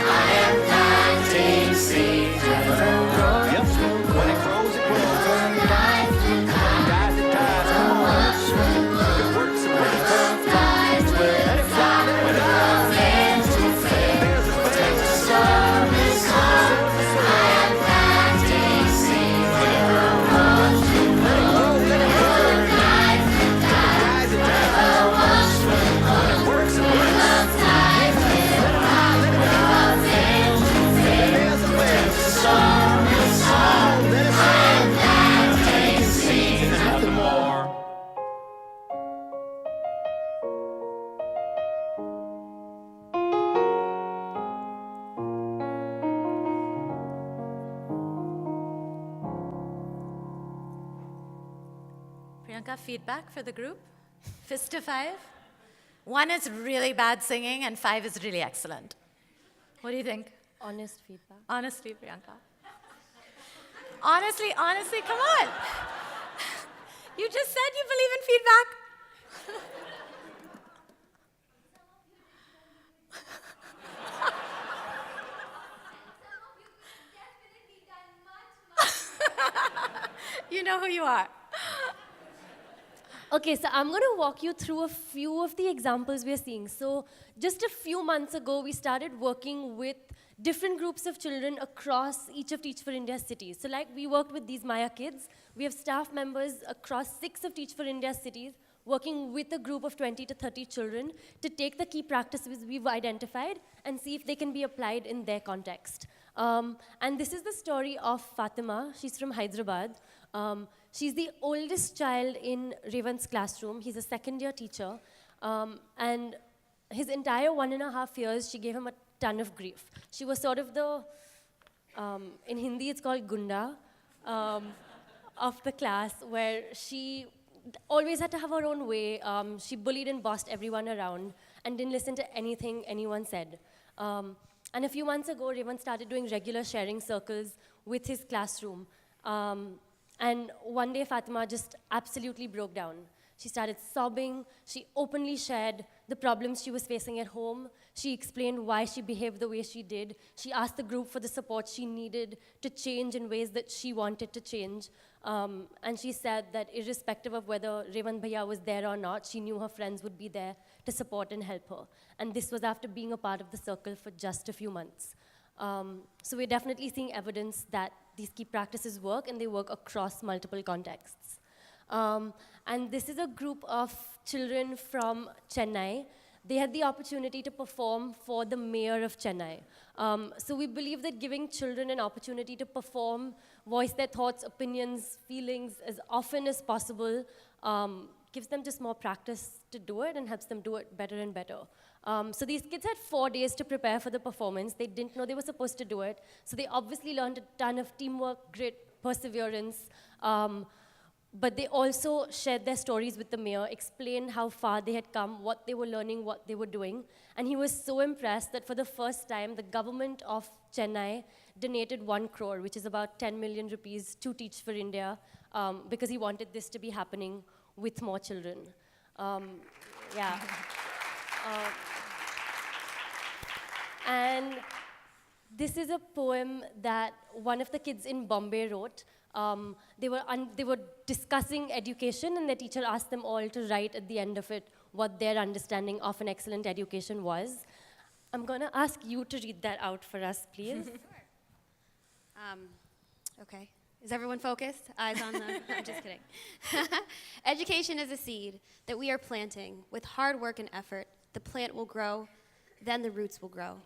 I am planting seeds, whatever grows will grow,
When it grows it grows,
whatever dies will die,
when it dies it dies.
whatever works will work,
It works, it works.
whatever flies will fly, whatever fails will fail, what's meant to soar will soar. I am planting seeds, whatever grows will grow, whatever dies will die, whatever works will work, whatever flies will fly, whatever fails will fail, what's meant to soar will soar. I am planting seeds and nothing more.
Priyanka, feedback for the group? Fist to 5? 1 is really bad singing and 5 is really excellent. What do you think?
Honest feedback.
Honestly, Priyanka. Honestly, come on. You just said you believe in feedback. You know who you are.
Okay, so I'm going to walk you through a few of the examples we're seeing. So just a few months ago, we started working with different groups of children across each of Teach for India cities. So like we worked with these Maya kids. We have staff members across 6 of Teach for India cities working with a group of 20 to 30 children to take the key practices we've identified and see if they can be applied in their context. And this is the story of Fatima. She's from Hyderabad. She's the oldest child in Revan's classroom. He's a second-year teacher. And his entire 1.5 years, she gave him a ton of grief. She was sort of the, in Hindi it's called Gunda, of the class, where she always had to have her own way. She bullied and bossed everyone around and didn't listen to anything anyone said. And a few months ago, Revan started doing regular sharing circles with his classroom. And one day, Fatima just absolutely broke down. She started sobbing. She openly shared the problems she was facing at home. She explained why she behaved the way she did. She asked the group for the support she needed to change in ways that she wanted to change. And she said that irrespective of whether Revan Bhaiya was there or not, she knew her friends would be there to support and help her. And this was after being a part of the circle for just a few months. So we're definitely seeing evidence that these key practices work, and they work across multiple contexts. And this is a group of children from Chennai. They had the opportunity to perform for the mayor of Chennai. So we believe that giving children an opportunity to perform, voice their thoughts, opinions, feelings as often as possible, gives them just more practice to do it and helps them do it better and better. So these kids had 4 days to prepare for the performance. They didn't know they were supposed to do it. So they obviously learned a ton of teamwork, grit, perseverance. But they also shared their stories with the mayor, explained how far they had come, what they were learning, what they were doing. And he was so impressed that for the first time, the government of Chennai donated 1 crore, which is about 10 million rupees, to Teach for India, because he wanted this to be happening with more children. Yeah. And this is a poem that one of the kids in Bombay wrote. They were discussing education, and their teacher asked them all to write at the end of it what their understanding of an excellent education was. I'm going to ask you to read that out for us, please.
Okay. Is everyone focused? Eyes on the... I'm just kidding. Education is a seed that we are planting. With hard work and effort, the plant will grow, then the roots will grow.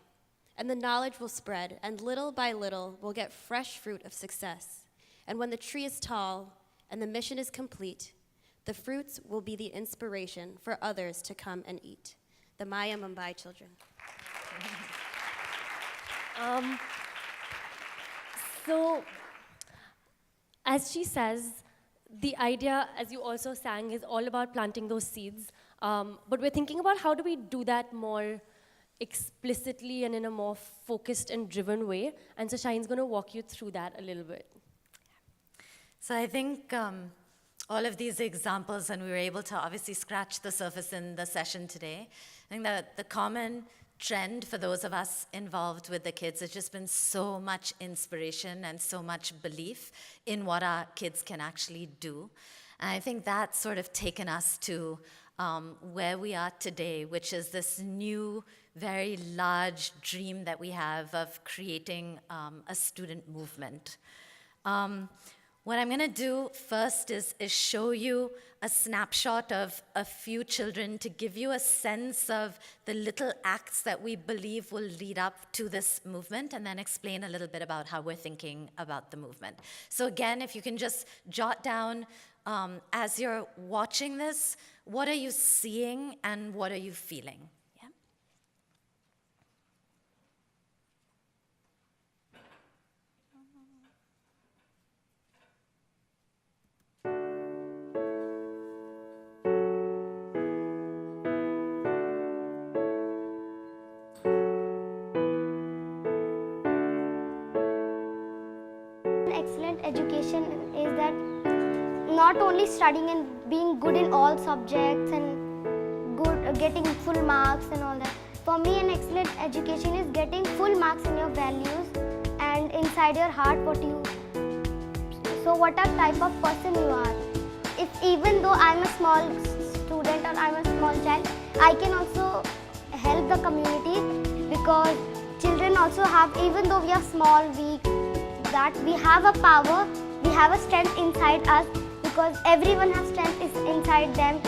And the knowledge will spread, and little by little, we'll get fresh fruit of success. And when the tree is tall and the mission is complete, the fruits will be the inspiration for others to come and eat. The Maya Mumbai children.
So, as she says, the idea, as you also sang, is all about planting those seeds. But we're thinking about how do we do that more explicitly and in a more focused and driven way. And so Shine's going to walk you through that a little bit.
So I think all of these examples, and we were able to obviously scratch the surface in the session today. I think that the common trend for those of us involved with the kids has just been so much inspiration and so much belief in what our kids can actually do. And I think that's sort of taken us to where we are today, which is this new, very large dream that we have of creating a student movement. What I'm going to do first is show you a snapshot of a few children to give you a sense of the little acts that we believe will lead up to this movement, and then explain a little bit about how we're thinking about the movement. So again, if you can just jot down as you're watching this, what are you seeing and what are you feeling?
Excellent education is that not only studying and being good in all subjects and getting full marks and all that. For me, an excellent education is getting full marks in your values and inside your heart what type of person you are. If even though I'm a small student or I'm a small child, I can also help the community, because children also have, even though we are small, weak, that we have a power, we have a strength inside us, because everyone has strength is inside them.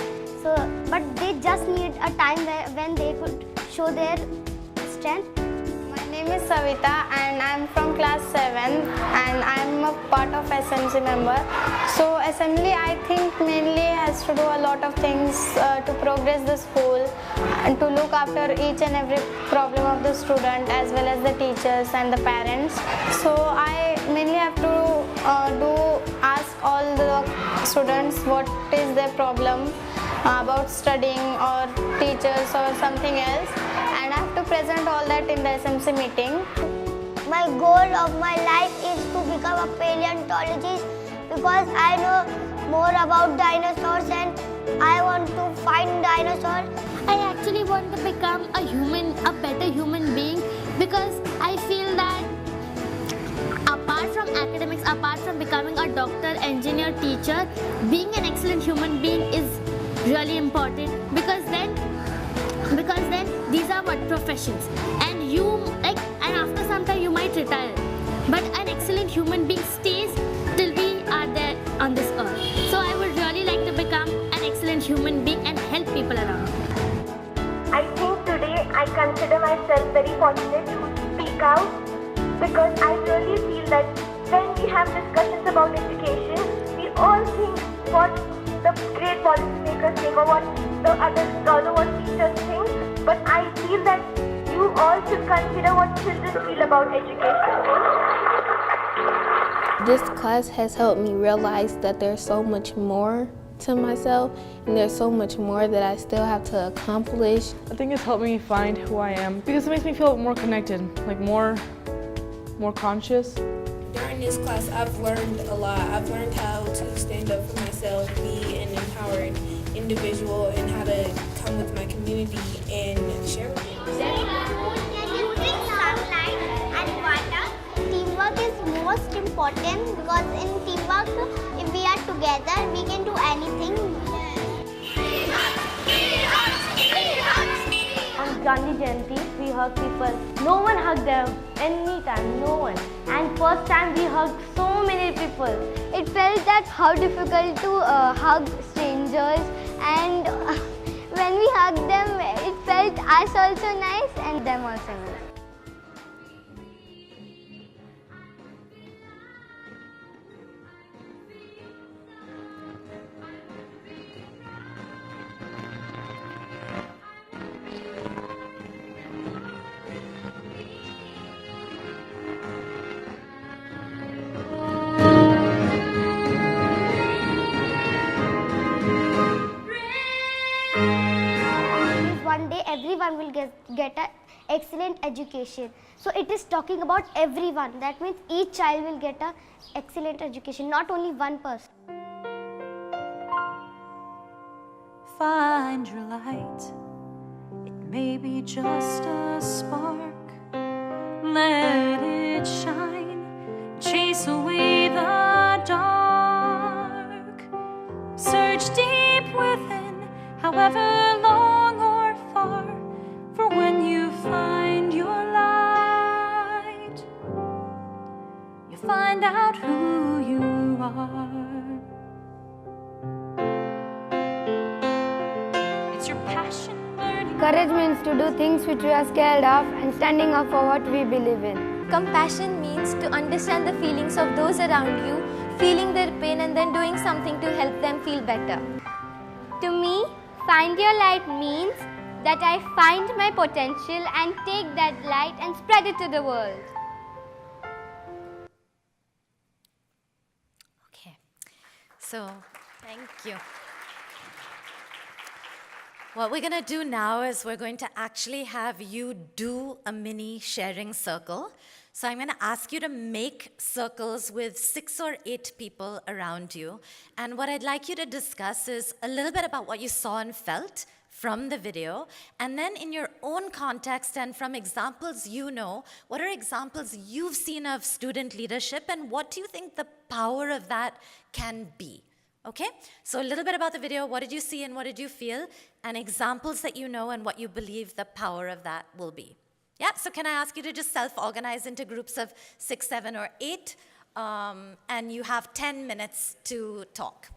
So, but they just need a time when they could show their strength.
My name is Savita and I am from class 7 and I am a part of SMC member. So assembly, I think, mainly has to do a lot of things to progress the school and to look after each and every problem of the student as well as the teachers and the parents. So I mainly have to ask all the students what is their problem about studying or teachers or something else, and I have to present all that in the SMC meeting.
My goal of my life is to become a paleontologist, because I know more about dinosaurs and I want to find dinosaurs.
I actually want to become a better human being, because I feel that apart from academics, apart from becoming a doctor, engineer, teacher, being an excellent human being is really important, because then these are what professions, and and after some time you might retire, but an excellent human being stays till we are there on this earth. So I would really like human being and help people around me.
I think today I consider myself very fortunate to speak out because I really feel that when we have discussions about education, we all think what the great policymakers think or what the others or what teachers think, but I feel that you all should consider what children feel about education.
This class has helped me realize that there's so much more to myself and there's so much more that I still have to accomplish.
I think it's helped me find who I am because it makes me feel more connected, like more conscious.
During this class, I've learned a lot. I've learned how to stand up for myself, be an empowered individual, and how to come with my community and share with them.
Teamwork is most important because in teamwork, if we are together, we can do anything.
On Gandhi Jayanti, we hug people. No one hugged them anytime, no one. And first time we hugged so many people.
It felt that how difficult to hug strangers, and when we hugged them, it felt us also nice and them also nice.
One day everyone will get an excellent education. So it is talking about everyone. That means each child will get an excellent education, not only one person.
Find your light. It may be just a spark. Let it shine. Chase away the dark. Search deep within, however long or far, for when you find your light, you find out who you are. It's your passion burning.
Courage means to do things which we are scared of and standing up for what we believe in.
Compassion means to understand the feelings of those around you, feeling their pain and then doing something to help them feel better.
To me, find your light means that I find my potential and take that light and spread it to the world.
Okay, so thank you. What we're going to do now is we're going to actually have you do a mini sharing circle. So I'm going to ask you to make circles with 6 or 8 people around you. And what I'd like you to discuss is a little bit about what you saw and felt from the video, and then in your own context and from examples you know, what are examples you've seen of student leadership and what do you think the power of that can be? Okay, so a little bit about the video, what did you see and what did you feel, and examples that you know and what you believe the power of that will be. Yeah, so can I ask you to just self-organize into groups of 6, 7, or 8, and you have 10 minutes to talk.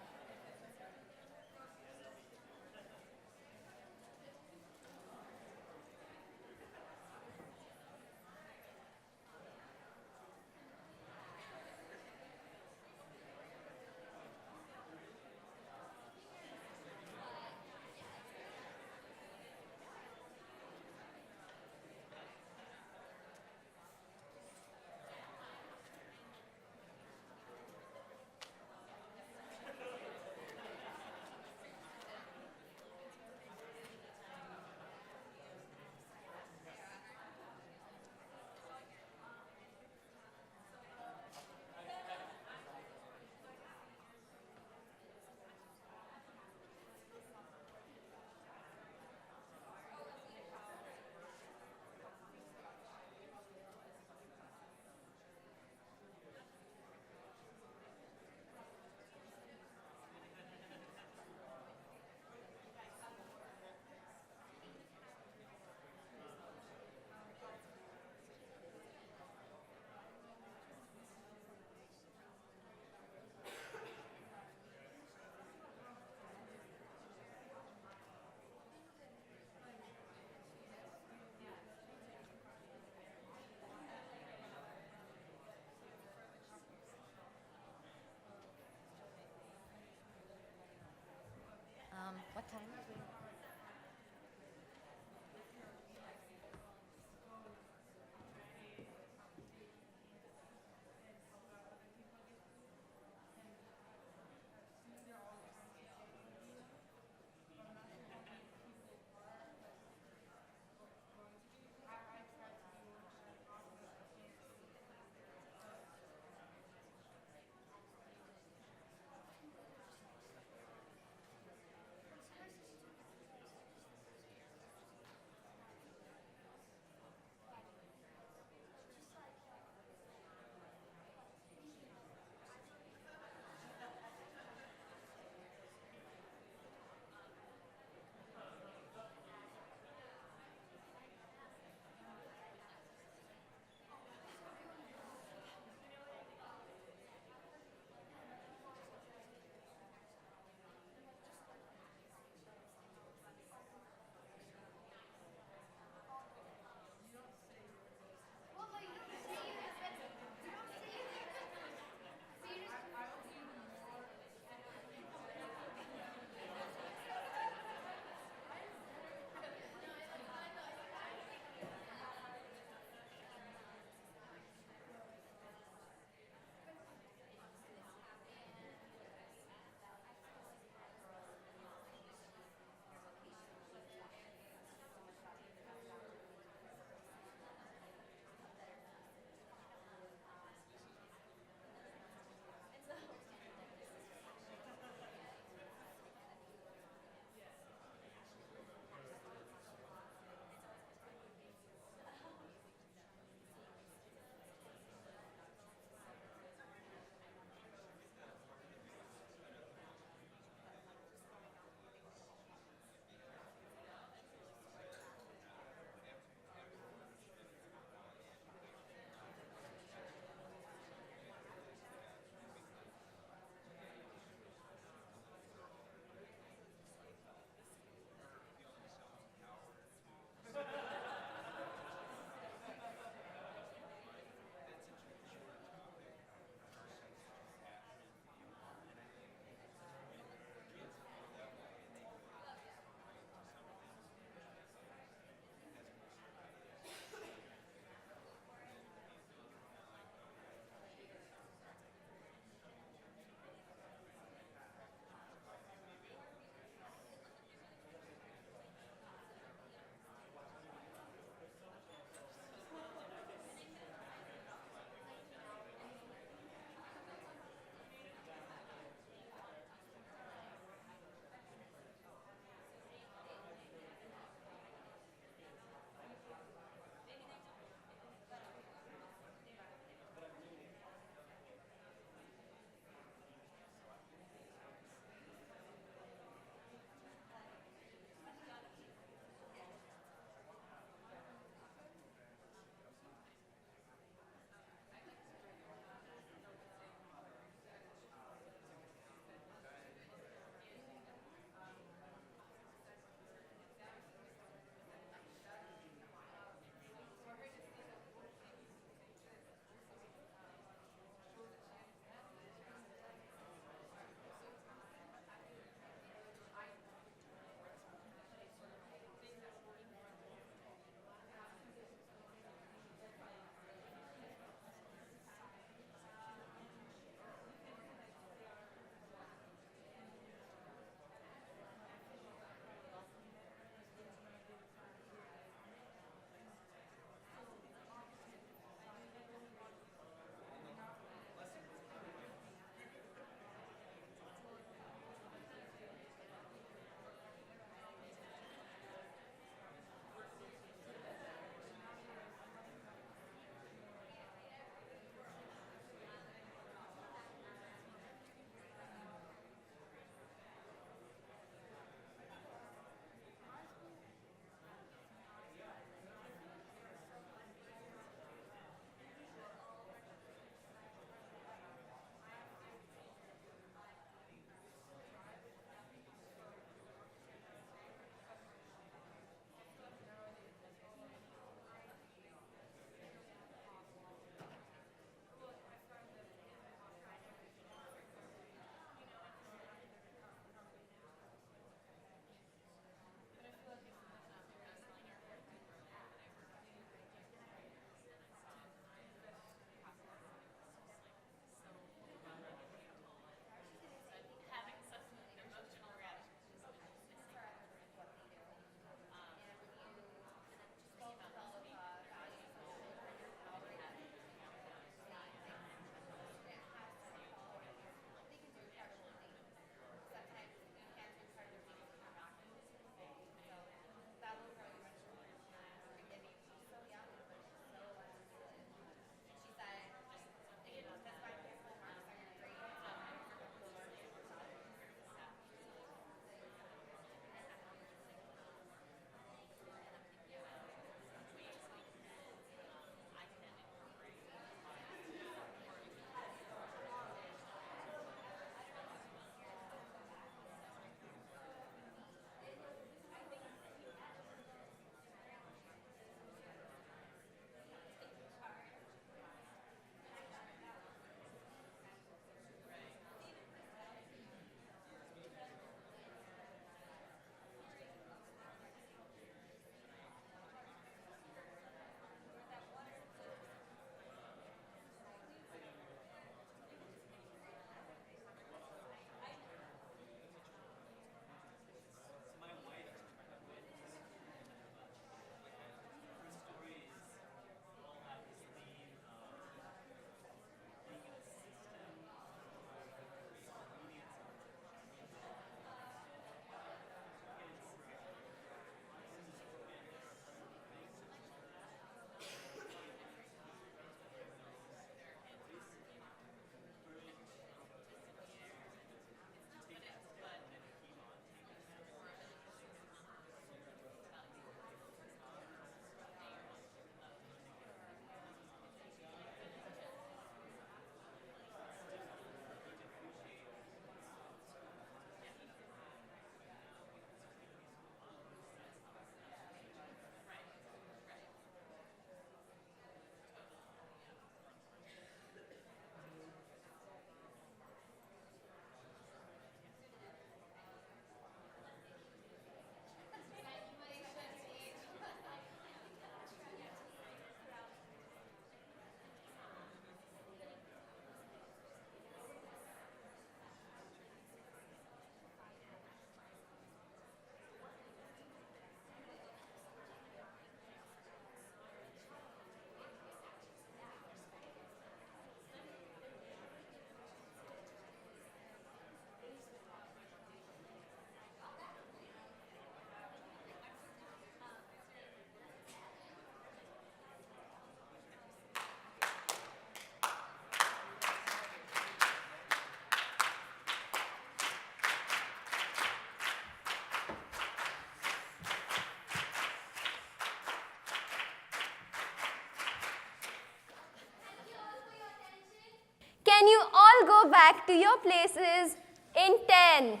Can you all go back to your places in 10,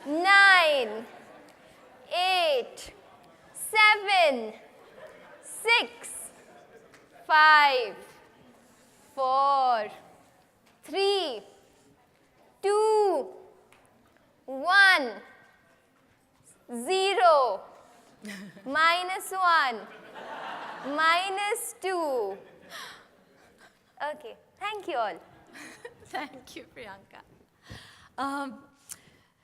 9, 8, 7, 6, 5, 4, 3, 2, 1, 0, -1, -2. Okay, thank you all.
Thank you, Priyanka.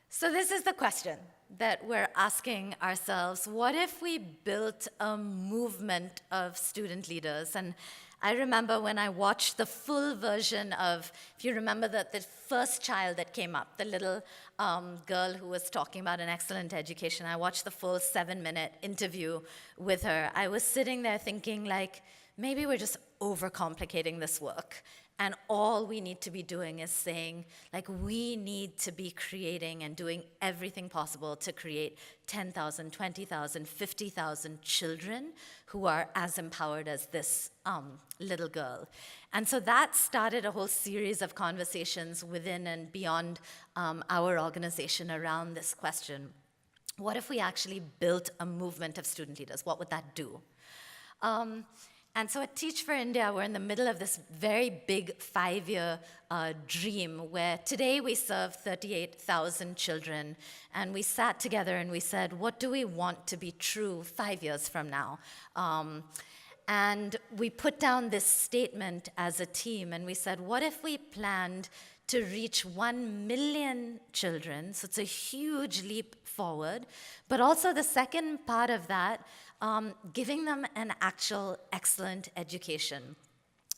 So this is the question that we're asking ourselves. What if we built a movement of student leaders? And I remember when I watched the full version of, if you remember the first child that came up, the little girl who was talking about an excellent education, I watched the full 7-minute interview with her. I was sitting there thinking, like, maybe we're just overcomplicating this work. And all we need to be doing is saying, like, we need to be creating and doing everything possible to create 10,000, 20,000, 50,000 children who are as empowered as this little girl. And so that started a whole series of conversations within and beyond our organization around this question. What if we actually built a movement of student leaders? What would that do? And so at Teach for India, we're in the middle of this very big 5-year dream where today we serve 38,000 children. And we sat together and we said, what do we want to be true 5 years from now? And we put down this statement as a team and we said, what if we planned to reach 1 million children? So it's a huge leap forward. But also the second part of that, giving them an actual excellent education.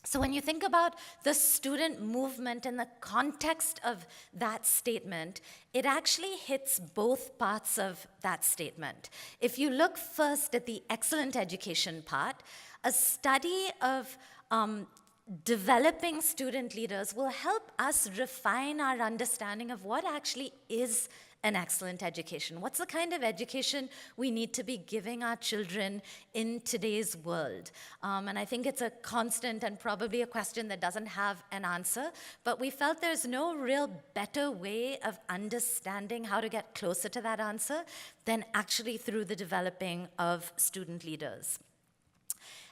So when you think about the student movement in the context of that statement, it actually hits both parts of that statement. If you look first at the excellent education part, a study of developing student leaders will help us refine our understanding of what actually is an excellent education. What's the kind of education we need to be giving our children in today's world? And I think it's a constant and probably a question that doesn't have an answer, but we felt there's no real better way of understanding how to get closer to that answer than actually through the developing of student leaders.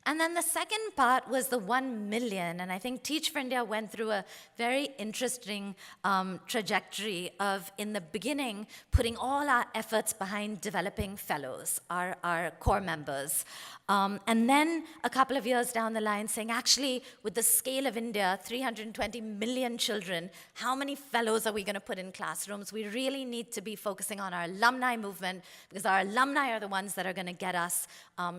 And then the second part was the 1 million, and I think Teach for India went through a very interesting trajectory of, in the beginning, putting all our efforts behind developing fellows, our core members. And then a couple of years down the line saying, actually, with the scale of India, 320 million children, how many fellows are we going to put in classrooms? We really need to be focusing on our alumni movement because our alumni are the ones that are going to get us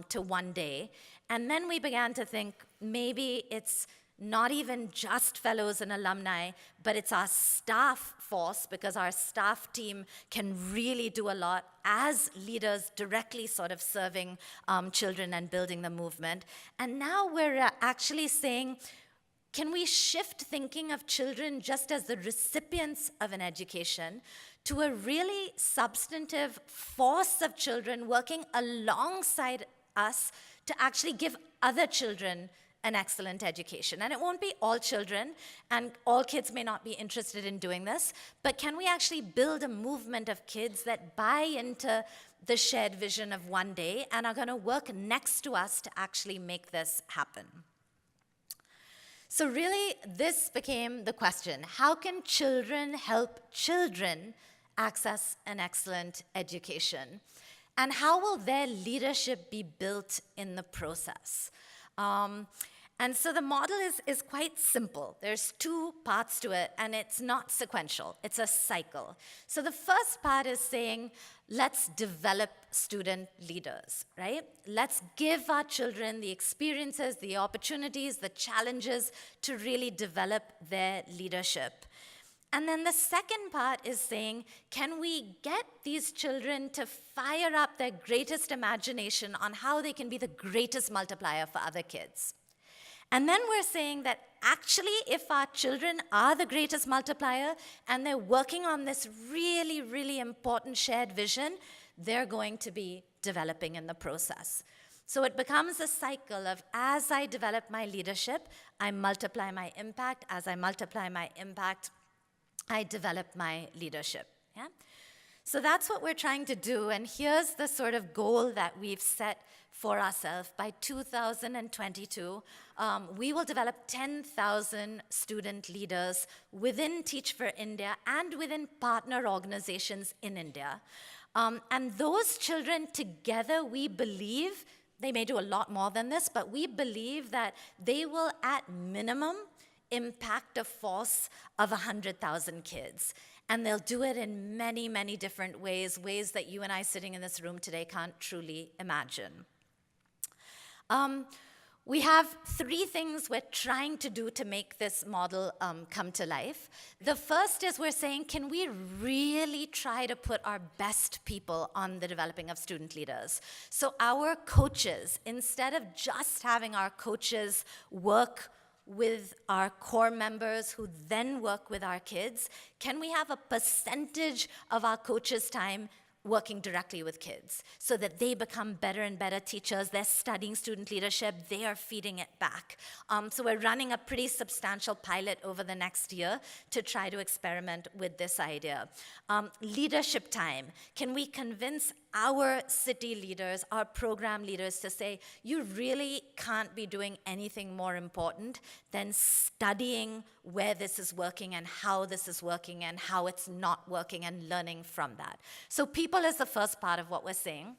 to one day. And then we began to think maybe it's not even just fellows and alumni, but it's our staff force because our staff team can really do a lot as leaders directly sort of serving children and building the movement. And now we're actually saying, can we shift thinking of children just as the recipients of an education to a really substantive force of children working alongside us to actually give other children an excellent education? And it won't be all children, and all kids may not be interested in doing this, but can we actually build a movement of kids that buy into the shared vision of one day and are going to work next to us to actually make this happen? So really, this became the question: how can children help children access an excellent education? And how will their leadership be built in the process? And so the model is quite simple. There's 2 parts to it, and it's not sequential. It's a cycle. So the first part is saying, let's develop student leaders, right? Let's give our children the experiences, the opportunities, the challenges to really develop their leadership. And then the second part is saying, can we get these children to fire up their greatest imagination on how they can be the greatest multiplier for other kids? And then we're saying that actually, if our children are the greatest multiplier and they're working on this really, really important shared vision, they're going to be developing in the process. So it becomes a cycle of, as I develop my leadership, I multiply my impact. As I multiply my impact, I develop my leadership. Yeah? So that's what we're trying to do, and here's the sort of goal that we've set for ourselves. By 2022, we will develop 10,000 student leaders within Teach for India and within partner organizations in India. And those children together, we believe, they may do a lot more than this, but we believe that they will, at minimum, impact a force of 100,000 kids. And they'll do it in many, many different ways, ways that you and I sitting in this room today can't truly imagine. We have 3 things we're trying to do to make this model come to life. The first is we're saying, can we really try to put our best people on the developing of student leaders? So our coaches, instead of just having our coaches work with our core members who then work with our kids, can we have a percentage of our coaches' time working directly with kids so that they become better and better teachers? They're studying student leadership, they are feeding it back. So we're running a pretty substantial pilot over the next year to try to experiment with this idea. Leadership time. Can we convince our city leaders, our program leaders, to say, you really can't be doing anything more important than studying where this is working and how this is working and how it's not working and learning from that. So people is the first part of what we're saying.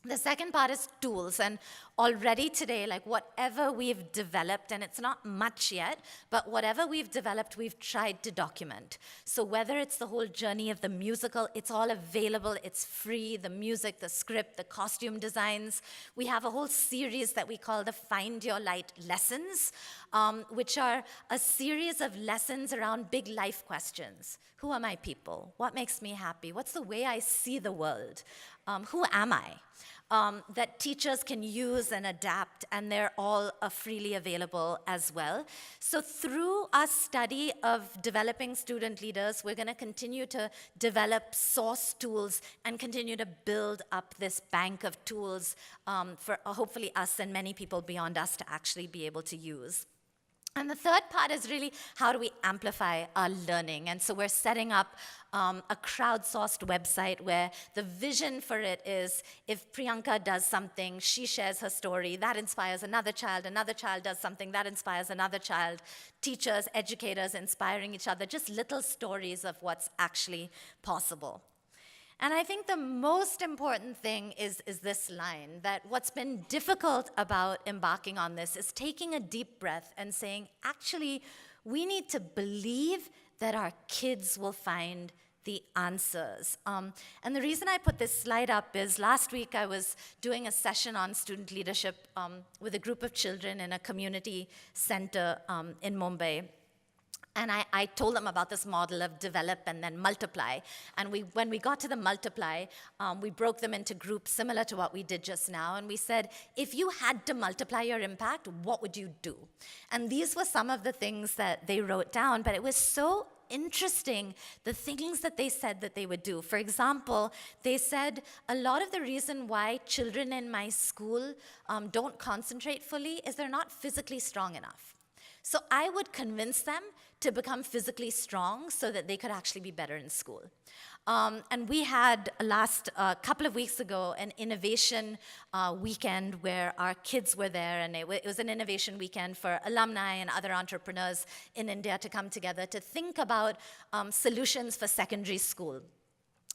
The second part is tools, and already today, like whatever we've developed, and it's not much yet, but whatever we've developed, we've tried to document. So whether it's the whole journey of the musical, it's all available, it's free, the music, the script, the costume designs. We have a whole series that we call the Find Your Light lessons, which are a series of lessons around big life questions. Who are my people? What makes me happy? What's the way I see the world? Who am I? That teachers can use and adapt, and they're all freely available as well. So through our study of developing student leaders, we're going to continue to develop source tools and continue to build up this bank of tools for hopefully us and many people beyond us to actually be able to use. And the third part is really, how do we amplify our learning? And so we're setting up a crowdsourced website where the vision for it is, if Priyanka does something, she shares her story, that inspires another child does something, that inspires another child, teachers, educators inspiring each other, just little stories of what's actually possible. And I think the most important thing is this line, that what's been difficult about embarking on this is taking a deep breath and saying, actually, we need to believe that our kids will find the answers. And the reason I put this slide up is last week I was doing a session on student leadership with a group of children in a community center in Mumbai. And I told them about this model of develop and then multiply. And when we got to the multiply, we broke them into groups similar to what we did just now. And we said, if you had to multiply your impact, what would you do? And these were some of the things that they wrote down, but it was so interesting, the things that they said that they would do. For example, they said, a lot of the reason why children in my school don't concentrate fully is they're not physically strong enough. So I would convince them to become physically strong so that they could actually be better in school. And we had last couple of weeks ago an innovation weekend where our kids were there, and it was an innovation weekend for alumni and other entrepreneurs in India to come together to think about solutions for secondary school.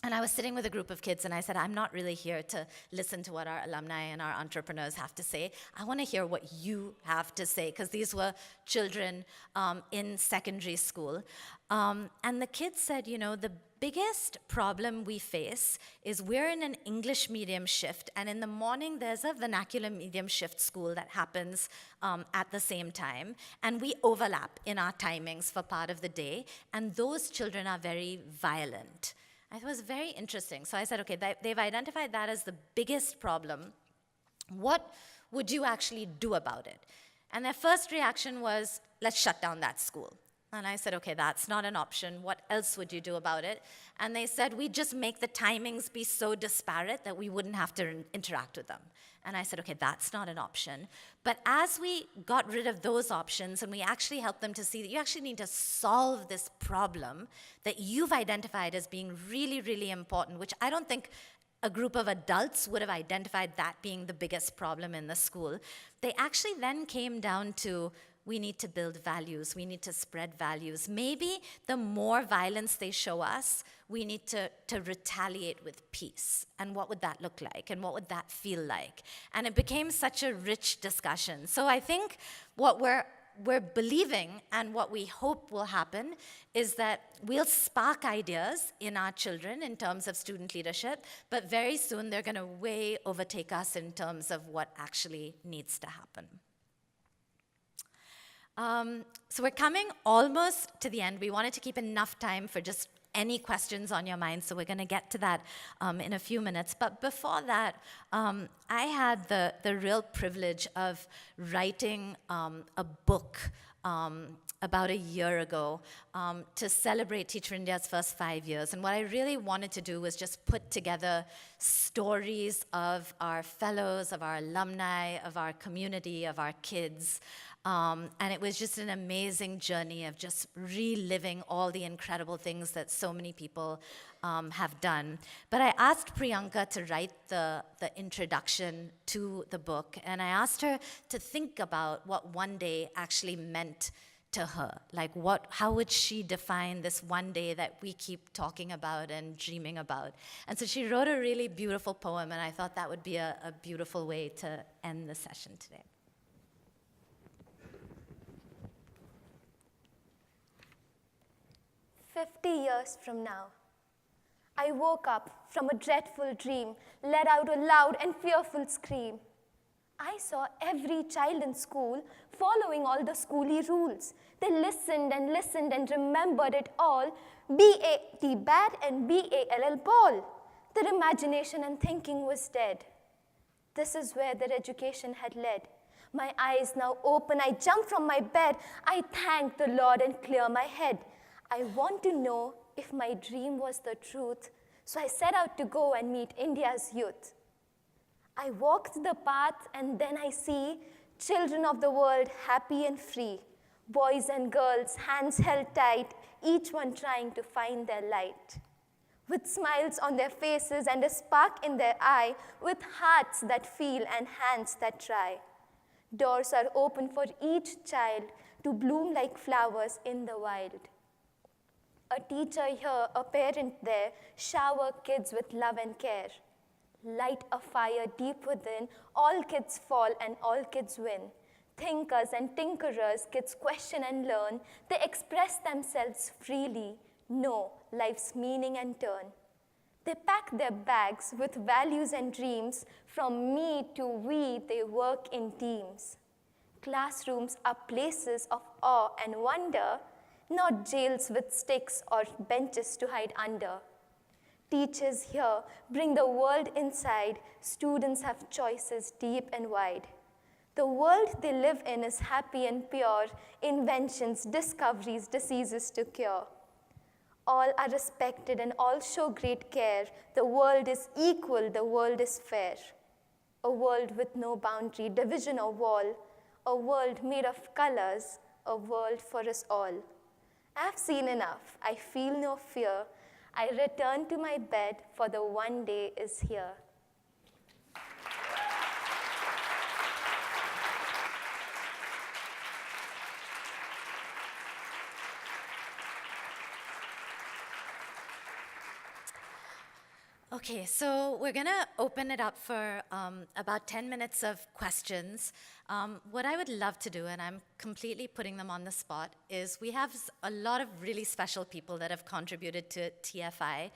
And I was sitting with a group of kids and I said, I'm not really here to listen to what our alumni and our entrepreneurs have to say. I want to hear what you have to say, because these were children in secondary school. And the kids said, you know, the biggest problem we face is we're in an English medium shift, and in the morning there's a vernacular medium shift school that happens at the same time, and we overlap in our timings for part of the day, and those children are very violent. It was very interesting. So I said, okay, they've identified that as the biggest problem. What would you actually do about it? And their first reaction was, let's shut down that school. And I said, okay, that's not an option. What else would you do about it? And they said, we just make the timings be so disparate that we wouldn't have to interact with them. And I said, okay, that's not an option. But as we got rid of those options and we actually helped them to see that you actually need to solve this problem that you've identified as being really, really important, which I don't think a group of adults would have identified that being the biggest problem in the school. They actually then came down to, we need to build values, we need to spread values. Maybe the more violence they show us, we need to retaliate with peace. And what would that look like? And what would that feel like? And it became such a rich discussion. So I think what we're believing and what we hope will happen is that we'll spark ideas in our children in terms of student leadership, but very soon they're going to way overtake us in terms of what actually needs to happen. So we're coming almost to the end. We wanted to keep enough time for just any questions on your mind, so we're going to get to that in a few minutes. But before that, I had the real privilege of writing a book about a year ago to celebrate Teach for India's first 5 years. And what I really wanted to do was just put together stories of our fellows, of our alumni, of our community, of our kids. And it was just an amazing journey of just reliving all the incredible things that so many people have done. But I asked Priyanka to write the introduction to the book, and I asked her to think about what one day actually meant to her. Like, how would she define this one day that we keep talking about and dreaming about? And so she wrote a really beautiful poem, and I thought that would be a beautiful way to end the session today.
"50 years from now, I woke up from a dreadful dream, let out a loud and fearful scream. I saw every child in school following all the schooly rules. They listened and remembered it all. B-A-T bat and B-A-L-L ball. Their imagination and thinking was dead. This is where their education had led. My eyes now open, I jump from my bed. I thank the Lord and clear my head. I want to know if my dream was the truth, so I set out to go and meet India's youth. I walked the path and then I see children of the world happy and free, boys and girls, hands held tight, each one trying to find their light. With smiles on their faces and a spark in their eye, with hearts that feel and hands that try. Doors are open for each child to bloom like flowers in the wild. A teacher here, a parent there, shower kids with love and care. Light a fire deep within, all kids fall and all kids win. Thinkers and tinkerers, kids question and learn. They express themselves freely, know life's meaning and turn. They pack their bags with values and dreams. From me to we, they work in teams. Classrooms are places of awe and wonder, not jails with sticks or benches to hide under. Teachers here bring the world inside. Students have choices deep and wide. The world they live in is happy and pure. Inventions, discoveries, diseases to cure. All are respected and all show great care. The world is equal, the world is fair. A world with no boundary, division or wall. A world made of colors, a world for us all. I've seen enough, I feel no fear. I return to my bed, for the one day is here.
Okay, so we're going to open it up for about 10 minutes of questions. What I would love to do, and I'm completely putting them on the spot, is we have a lot of really special people that have contributed to TFI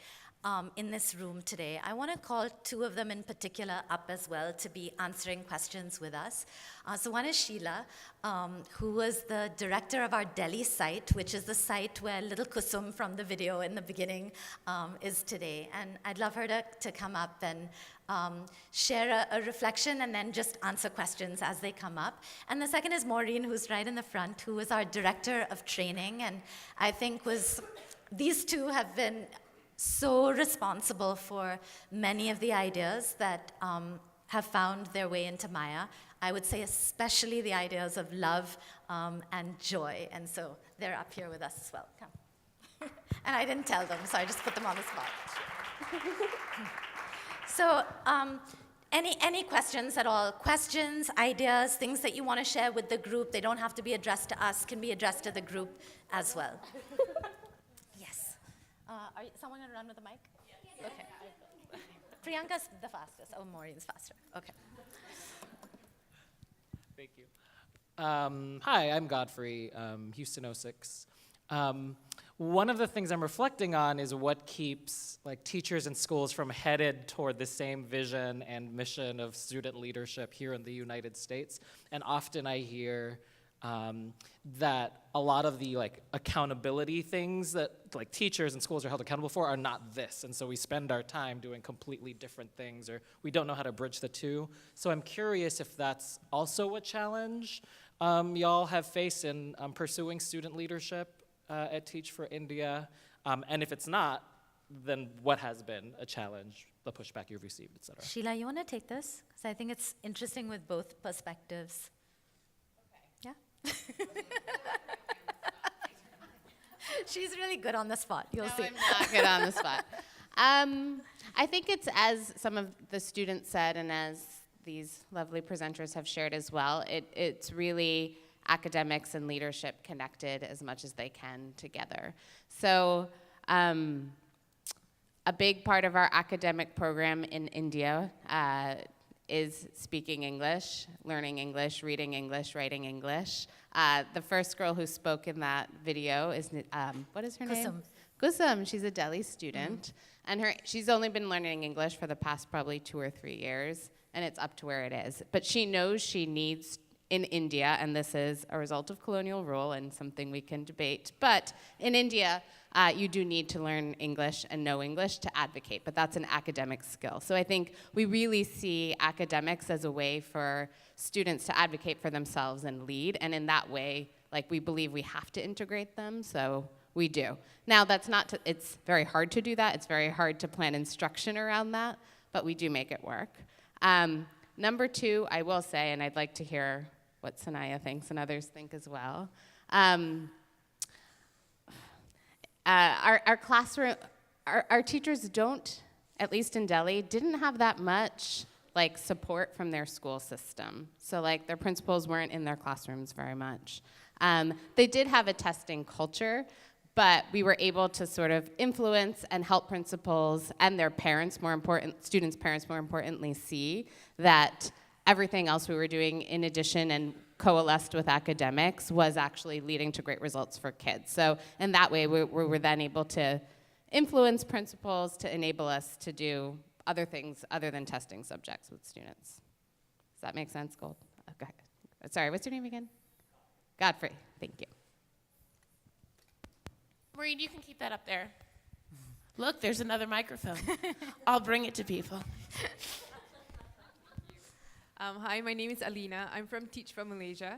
in this room today. I want to call two of them in particular up as well to be answering questions with us. So one is Sheila, who was the director of our Delhi site, which is the site where little Kusum from the video in the beginning is today. And I'd love her to come up and share a reflection and then just answer questions as they come up. And the second is Maureen, who's right in the front, who was our director of training, and I think these two have been so responsible for many of the ideas that have found their way into Maya. I would say especially the ideas of love and joy. And so they're up here with us as well. Come. And I didn't tell them, so I just put them on the spot. So any questions at all? Questions, ideas, things that you want to share with the group? They don't have to be addressed to us, can be addressed to the group as well. Yes. Are someone going to run with the mic? Yes. Okay. Priyanka's the fastest. Oh, Maureen's faster. Okay.
Thank you. Hi, I'm Godfrey, Houston 06. One of the things I'm reflecting on is what keeps teachers and schools from headed toward the same vision and mission of student leadership here in the United States. And often I hear that a lot of the accountability things that teachers and schools are held accountable for are not this. And so we spend our time doing completely different things, or we don't know how to bridge the two. So I'm curious if that's also a challenge y'all have faced in pursuing student leadership at Teach for India. And if it's not, then what has been a challenge, the pushback you've received, et cetera?
Sheila, you want to take this? Because I think it's interesting with both perspectives. Okay. Yeah? She's really good on the spot. You'll see.
I'm not good on the spot. I think it's, as some of the students said, and as these lovely presenters have shared as well, it's really academics and leadership connected as much as they can together. So a big part of our academic program in India is speaking English, learning English, reading English, writing English. The first girl who spoke in that video is, what is her name? Kusum. She's a Delhi student. And she's only been learning English for the past probably 2 or 3 years, and it's up to where it is. But she knows she needs, in India, and this is a result of colonial rule and something we can debate, but in India, you do need to learn English and know English to advocate, but that's an academic skill. So I think we really see academics as a way for students to advocate for themselves and lead, and in that way, we believe we have to integrate them, so we do. Now, that's not it's very hard to do that. It's very hard to plan instruction around that, but we do make it work. Number 2, I will say, and I'd like to hear what Sanaya thinks and others think as well. Our classroom, our teachers don't, at least in Delhi, didn't have that much support from their school system. So their principals weren't in their classrooms very much. They did have a testing culture, but we were able to sort of influence and help principals and their parents, students' parents more importantly, see that everything else we were doing in addition and coalesced with academics was actually leading to great results for kids. So in that way, we were then able to influence principals to enable us to do other things other than testing subjects with students. Does that make sense, Gold? Okay. Sorry, what's your name again? Godfrey, thank you.
Maureen, you can keep that up there. Look, there's another microphone. I'll bring it to people.
Hi, my name is Alina. I'm from Teach for Malaysia.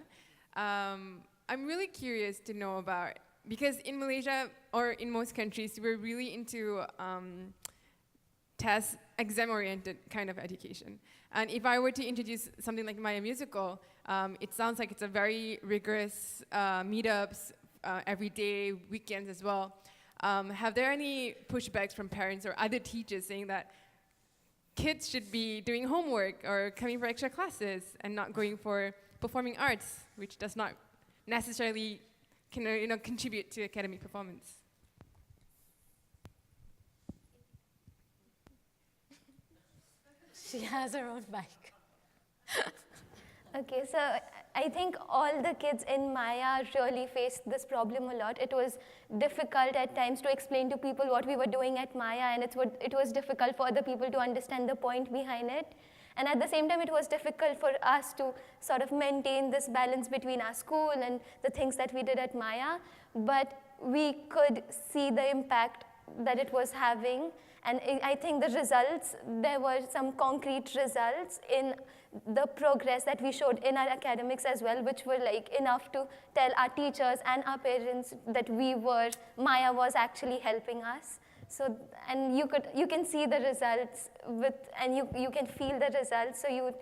I'm really curious to know about, because in Malaysia, or in most countries, we're really into exam-oriented kind of education. And if I were to introduce something like Maya Musical, it sounds like it's a very rigorous meetups, every day, weekends as well. Have there any pushbacks from parents or other teachers saying that kids should be doing homework or coming for extra classes and not going for performing arts, which does not necessarily contribute to academic performance?
She has her own mic.
Okay, so I think all the kids in Maya really faced this problem a lot. It was difficult at times to explain to people what we were doing at Maya, and it was difficult for other people to understand the point behind it. And at the same time, it was difficult for us to sort of maintain this balance between our school and the things that we did at Maya. But we could see the impact that it was having. And I think the results, there were some concrete results in the progress that we showed in our academics as well, which were enough to tell our teachers and our parents that Maya was actually helping us. So, and you can see the results and you can feel the results. So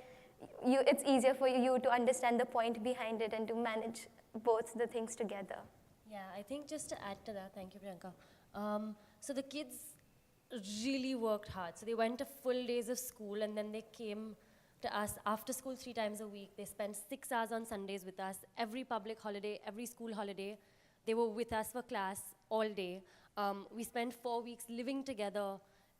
it's easier for you to understand the point behind it and to manage both the things together.
Yeah, I think just to add to that, thank you, Priyanka. So the kids really worked hard. So they went to full days of school, and then they came to us after school 3 times a week. They spent 6 hours on Sundays with us. Every public holiday, every school holiday, they were with us for class all day. We spent 4 weeks living together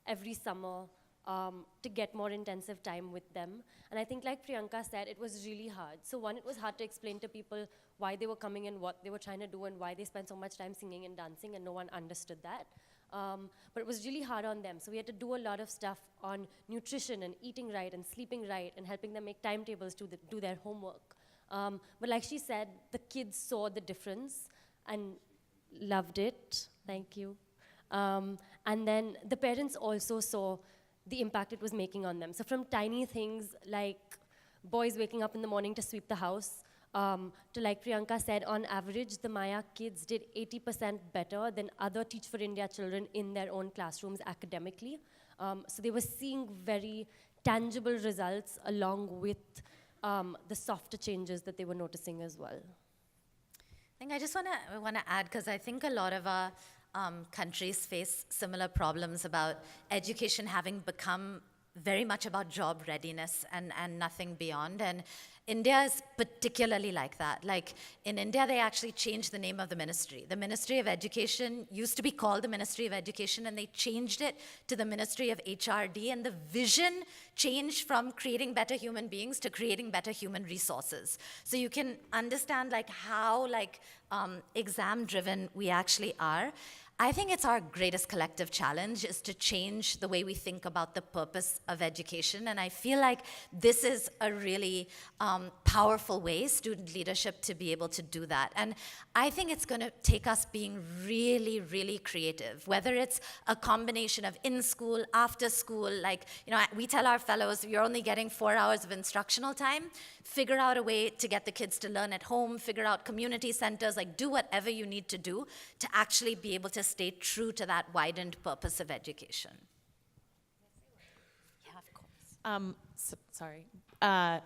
every summer to get more intensive time with them. And I think, like Priyanka said, it was really hard. So one, it was hard to explain to people why they were coming and what they were trying to do and why they spent so much time singing and dancing, and no one understood that. But it was really hard on them. So we had to do a lot of stuff on nutrition and eating right and sleeping right and helping them make timetables to do their homework. But like she said, the kids saw the difference and loved it. Thank you. And then the parents also saw the impact it was making on them. So from tiny things like boys waking up in the morning to sweep the house, to, like Priyanka said, on average, the Maya kids did 80% better than other Teach for India children in their own classrooms academically. So they were seeing very tangible results along with the softer changes that they were noticing as well.
I think I just want to add, because I think a lot of our countries face similar problems about education having become very much about job readiness and nothing beyond. And India is particularly like that. Like in India, they actually changed the name of the ministry. The Ministry of Education used to be called the Ministry of Education, and they changed it to the Ministry of HRD. And the vision changed from creating better human beings to creating better human resources. So you can understand like how exam-driven we actually are. I think it's our greatest collective challenge is to change the way we think about the purpose of education. And I feel like this is a really powerful way, student leadership, to be able to do that. And I think it's going to take us being really, really creative, whether it's a combination of in school, after school. Like, we tell our fellows, you're only getting 4 hours of instructional time. Figure out a way to get the kids to learn at home, figure out community centers, like do whatever you need to do to actually be able to stay true to that widened purpose of education. Yeah, of course.
Sorry.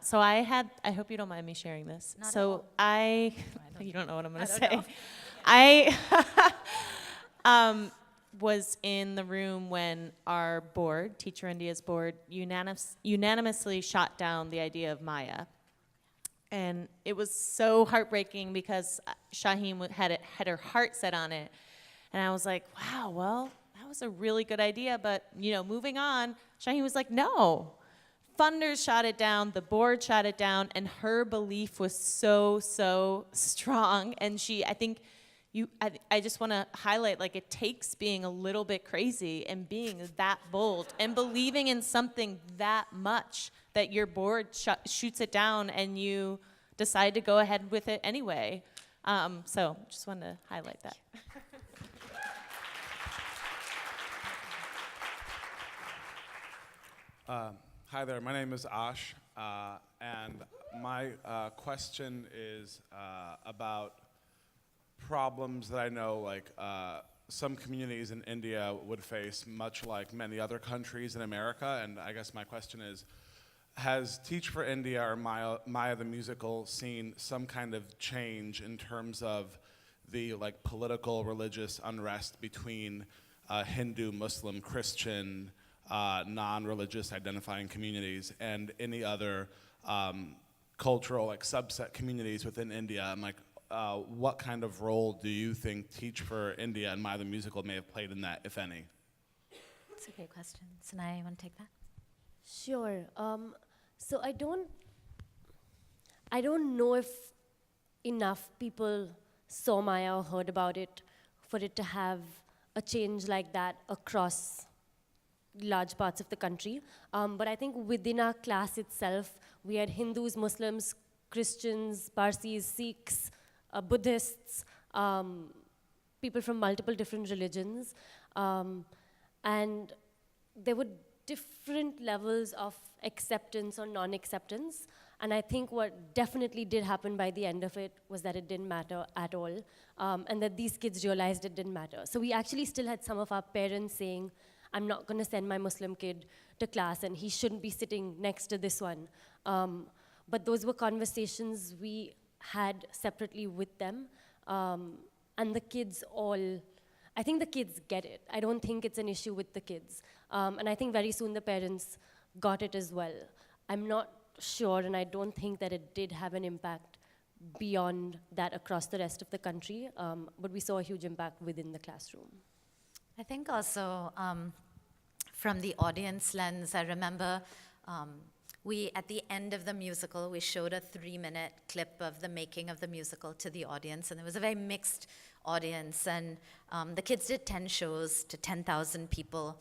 So I hope you don't mind me sharing this.
Not
so
at all.
You don't know what I'm going to
I don't
say.
know.
I was in the room when our board, Teach for India's board, unanimously shot down the idea of Maya. And it was so heartbreaking because Shaheen had her heart set on it. And I was like, wow, well, that was a really good idea. But, moving on, Shaheen was like, no. Funders shot it down, the board shot it down, and her belief was so, so strong. And I just want to highlight, like, it takes being a little bit crazy and being that bold and believing in something that much that your board shoots it down and you decide to go ahead with it anyway. So just wanted to highlight that.
Hi there, my name is Ash, and my question is about problems that I know some communities in India would face, much like many other countries in America. And I guess my question is, has Teach for India or Maya the Musical seen some kind of change in terms of the political, religious unrest between Hindu, Muslim, Christian, non-religious identifying communities and any other cultural subset communities within India? And what kind of role do you think Teach for India and Maya the Musical may have played in that, if any?
That's a great question. Sanaya, you want to take that?
Sure. So I don't know if enough people saw Maya or heard about it for it to have a change like that across large parts of the country. But I think within our class itself, we had Hindus, Muslims, Christians, Parsis, Sikhs, Buddhists, people from multiple different religions. And there were different levels of acceptance or non-acceptance. And I think what definitely did happen by the end of it was that it didn't matter at all, and that these kids realized it didn't matter. So we actually still had some of our parents saying, I'm not going to send my Muslim kid to class, and he shouldn't be sitting next to this one. But those were conversations we had separately with them. And the kids I think the kids get it. I don't think it's an issue with the kids. And I think very soon the parents got it as well. I'm not sure, and I don't think that it did have an impact beyond that across the rest of the country, but we saw a huge impact within the classroom.
I think also from the audience lens, I remember at the end of the musical, we showed a 3-minute clip of the making of the musical to the audience, and it was a very mixed audience, and the kids did 10 shows to 10,000 people.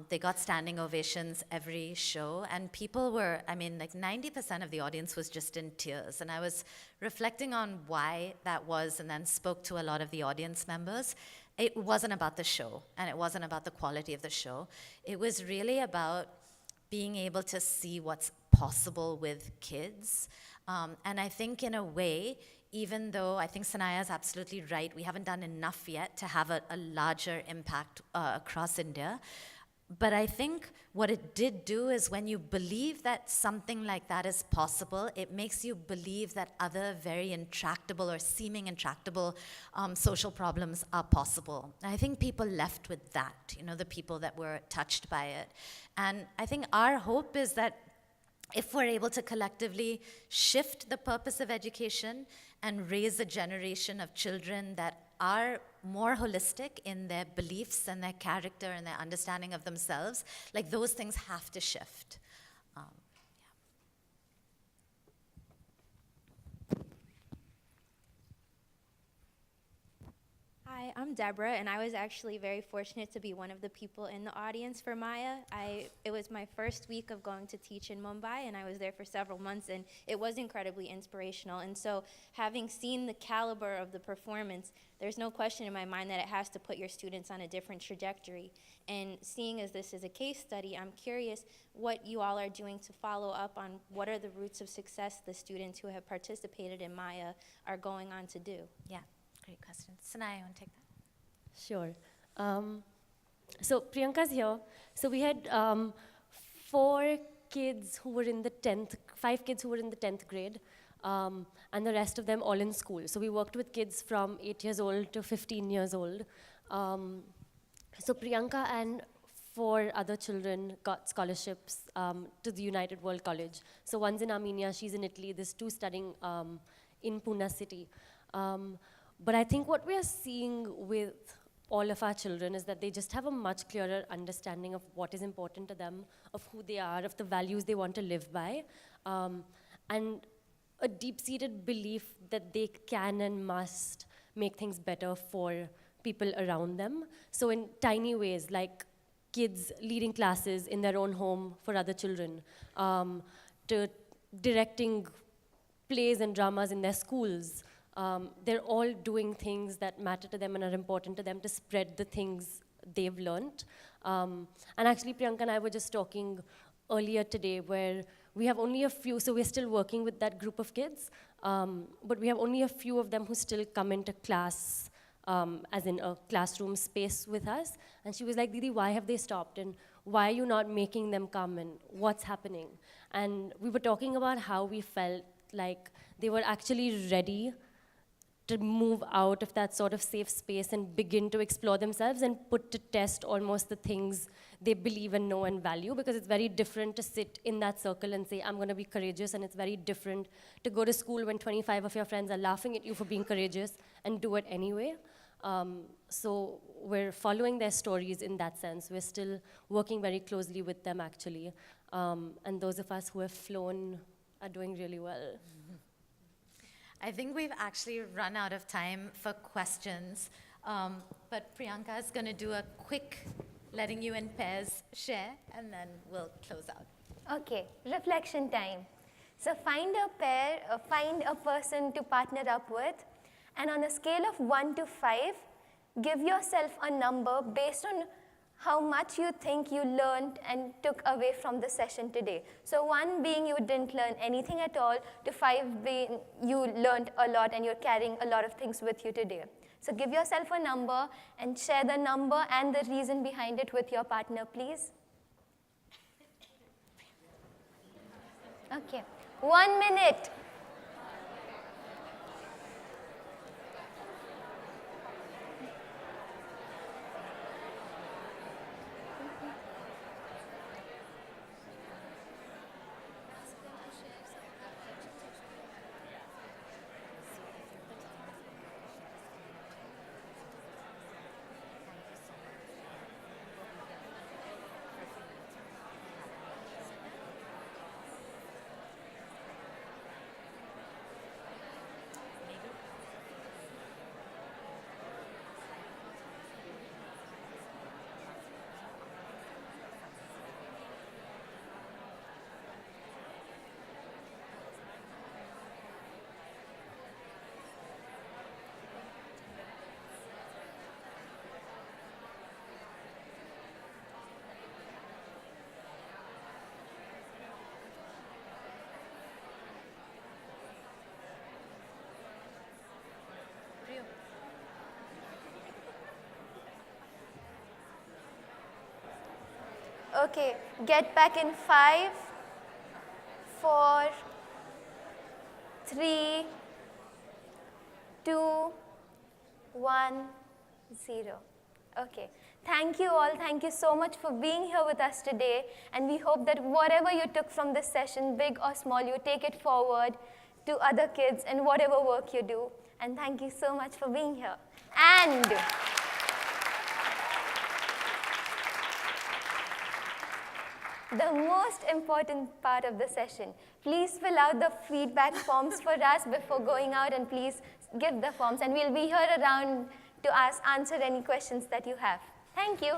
They got standing ovations every show, and people were, 90% of the audience was just in tears. And I was reflecting on why that was, and then spoke to a lot of the audience members. It wasn't about the show, and it wasn't about the quality of the show. It was really about being able to see what's possible with kids. And I think in a way, even though I think Sanaya is absolutely right, we haven't done enough yet to have a larger impact across India. But I think what it did do is when you believe that something like that is possible, it makes you believe that other very intractable or seeming intractable social problems are possible. And I think people left with that, the people that were touched by it. And I think our hope is that if we're able to collectively shift the purpose of education and raise a generation of children that are more holistic in their beliefs and their character and their understanding of themselves, like those things have to shift.
Hi, I'm Deborah, and I was actually very fortunate to be one of the people in the audience for Maya. It was my first week of going to teach in Mumbai, and I was there for several months, and it was incredibly inspirational. And so having seen the caliber of the performance, there's no question in my mind that it has to put your students on a different trajectory. And seeing as this is a case study, I'm curious what you all are doing to follow up on what are the roots of success the students who have participated in Maya are going on to do.
Yeah. Great question. Sanaya, you want to take that?
Sure. So Priyanka's here. So we had 5 kids who were in the 10th grade, and the rest of them all in school. So we worked with kids from 8 years old to 15 years old. So Priyanka and 4 other children got scholarships to the United World College. So one's in Armenia, she's in Italy, there's 2 studying in Pune city. But I think what we are seeing with all of our children is that they just have a much clearer understanding of what is important to them, of who they are, of the values they want to live by, and a deep-seated belief that they can and must make things better for people around them. So in tiny ways, like kids leading classes in their own home for other children, to directing plays and dramas in their schools. They're all doing things that matter to them and are important to them to spread the things they've learned. And actually, Priyanka and I were just talking earlier today where we have only a few, so we're still working with that group of kids, but we have only a few of them who still come into class, as in a classroom space with us. And she was like, Didi, why have they stopped? And why are you not making them come? And what's happening? And we were talking about how we felt like they were actually ready to move out of that sort of safe space and begin to explore themselves and put to test almost the things they believe and know and value, because it's very different to sit in that circle and say, I'm going to be courageous, and it's very different to go to school when 25 of your friends are laughing at you for being courageous and do it anyway. So we're following their stories in that sense. We're still working very closely with them, actually. And those of us who have flown are doing really well.
I think we've actually run out of time for questions, but Priyanka is going to do a quick letting you in pairs share, and then we'll close out.
Okay, reflection time. So find a pair, find a person to partner up with, and on a scale of 1 to 5, give yourself a number based on how much you think you learned and took away from the session today. So 1 being you didn't learn anything at all, to 5 being you learned a lot and you're carrying a lot of things with you today. So give yourself a number and share the number and the reason behind it with your partner, please. Okay, 1 minute. Okay, get back in 5, 4, 3, 2, 1, 0. Okay, thank you all. Thank you so much for being here with us today. And we hope that whatever you took from this session, big or small, you take it forward to other kids in whatever work you do. And thank you so much for being here. And the most important part of the session, please fill out the feedback forms for us before going out, and please give the forms, and we'll be here around to answer any questions that you have. Thank you.